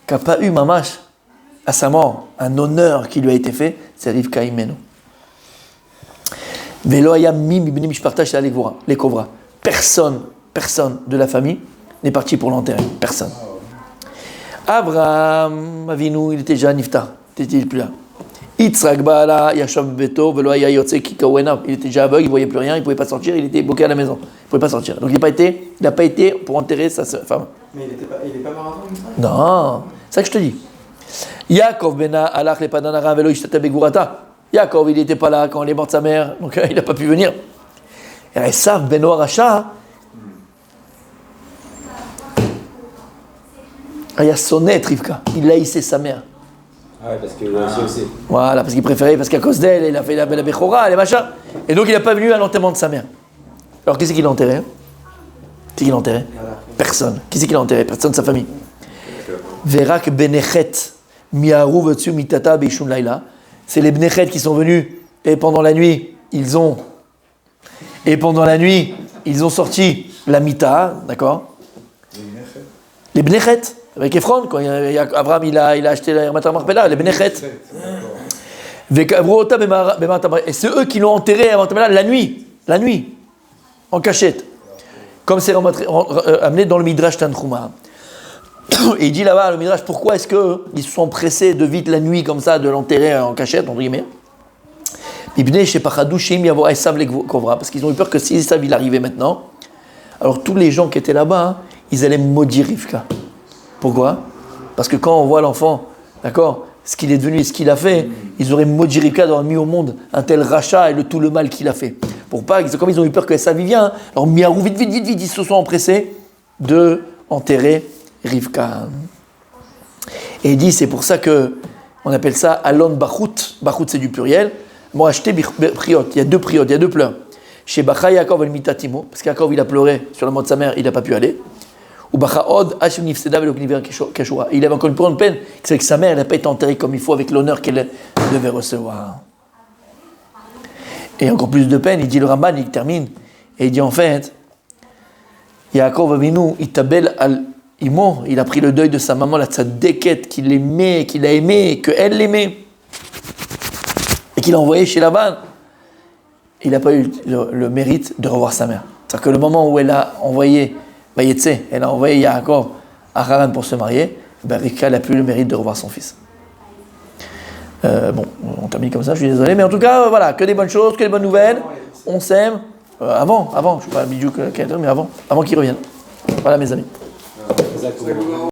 qui n'a pas eu mamash à sa mort, un honneur qui lui a été fait, c'est Rivka imenu. Velo haya mi mibni mishparta shel lekovra. Personne de la famille n'est parti pour l'enterrer. Personne. Abraham Avinu, il était déjà niftar, il était plus là. Yitzhak Baala Yashav Beto Velo haya yotze kikawenav. Il était déjà aveugle, il ne voyait plus rien, il ne pouvait pas sortir, il était bloqué à la maison. Il ne pouvait pas sortir. Donc il n'a pas été pour enterrer sa femme. Mais il n'est pas mort avant, Yitzhak? Non, c'est ça que je te dis. Yaakov Bena Alach le Padanara Velo Ishtata Begurata. Yaakov, il n'était pas là quand elle est morte sa mère, donc il n'a pas pu venir. Et Esav Beno Aracha, il a sonné Rivka, il haïssait sa mère. Ah ouais, parce que aussi. Voilà, parce qu'il préférait, parce qu'à cause d'elle, il a fait la Bechora, les machins. Et donc il n'a pas venu à l'enterrement de sa mère. Alors qui c'est qui l'a enterré? Qui c'est qui l'a enterré? Personne. Qui c'est qui l'a enterré? Personne de sa famille. Verak Benechet Miaru Vetsu Mitata Beishun Laila. C'est les Benechet qui sont venus et pendant la nuit, ils ont sorti la Mita, d'accord? Les Benechet, avec Ephron, quand Abraham il a acheté la Hermata Marpella, les Benechet. Et c'est eux qui l'ont enterré à Marpella la nuit, en cachette. Comme c'est amené dans le Midrash Tanchuma. Et il dit là-bas, le Midrash, pourquoi est-ce qu'ils se sont pressés de vite la nuit comme ça, de l'enterrer en cachette, entre guillemets? Parce qu'ils ont eu peur que si Esav il arrivait maintenant, alors tous les gens qui étaient là-bas, ils allaient maudire Rivka. Pourquoi? Parce que quand on voit l'enfant, d'accord, ce qu'il est devenu et ce qu'il a fait, ils auraient maudit Rivka d'avoir mis au monde un tel rachat et tout le mal qu'il a fait. Pour pas, comme ils ont eu peur que Esav vienne, alors miarou, vite, ils se sont empressés de enterrer Rivka. Et il dit, c'est pour ça que on appelle ça Alon Bachut. Bachut, c'est du pluriel. Moi, acheté priot. Il y a deux priotes, il y a deux pleurs. Chez Bacha Yaakov el Mitatimo, parce qu'Yaakov il a pleuré sur la mort de sa mère, il n'a pas pu aller. Ou Bacha Od Hashim Nifseda Velo Kniver Keshua. Il avait encore une plus grande peine, c'est que sa mère n'a pas été enterrée comme il faut avec l'honneur qu'elle devait recevoir. Et encore plus de peine, il dit le Ramban, il termine, et il dit en fait, Yaakov Avinu, Itabel al Imo, il a pris le deuil de sa maman, la tzadéket, qu'il aimait, qu'il a aimé, qu'elle l'aimait, et qu'il a envoyé chez Laban. Il n'a pas eu le mérite de revoir sa mère. C'est-à-dire que le moment où elle a envoyé, elle a envoyé Yaakov à Haran pour se marier, Rivka n'a plus le mérite de revoir son fils. Bon, on termine comme ça, je suis désolé, mais en tout cas, voilà, que des bonnes choses, que des bonnes nouvelles, on s'aime, avant, je ne sais pas Bidou mais avant qu'il revienne. Voilà mes amis. Exactement.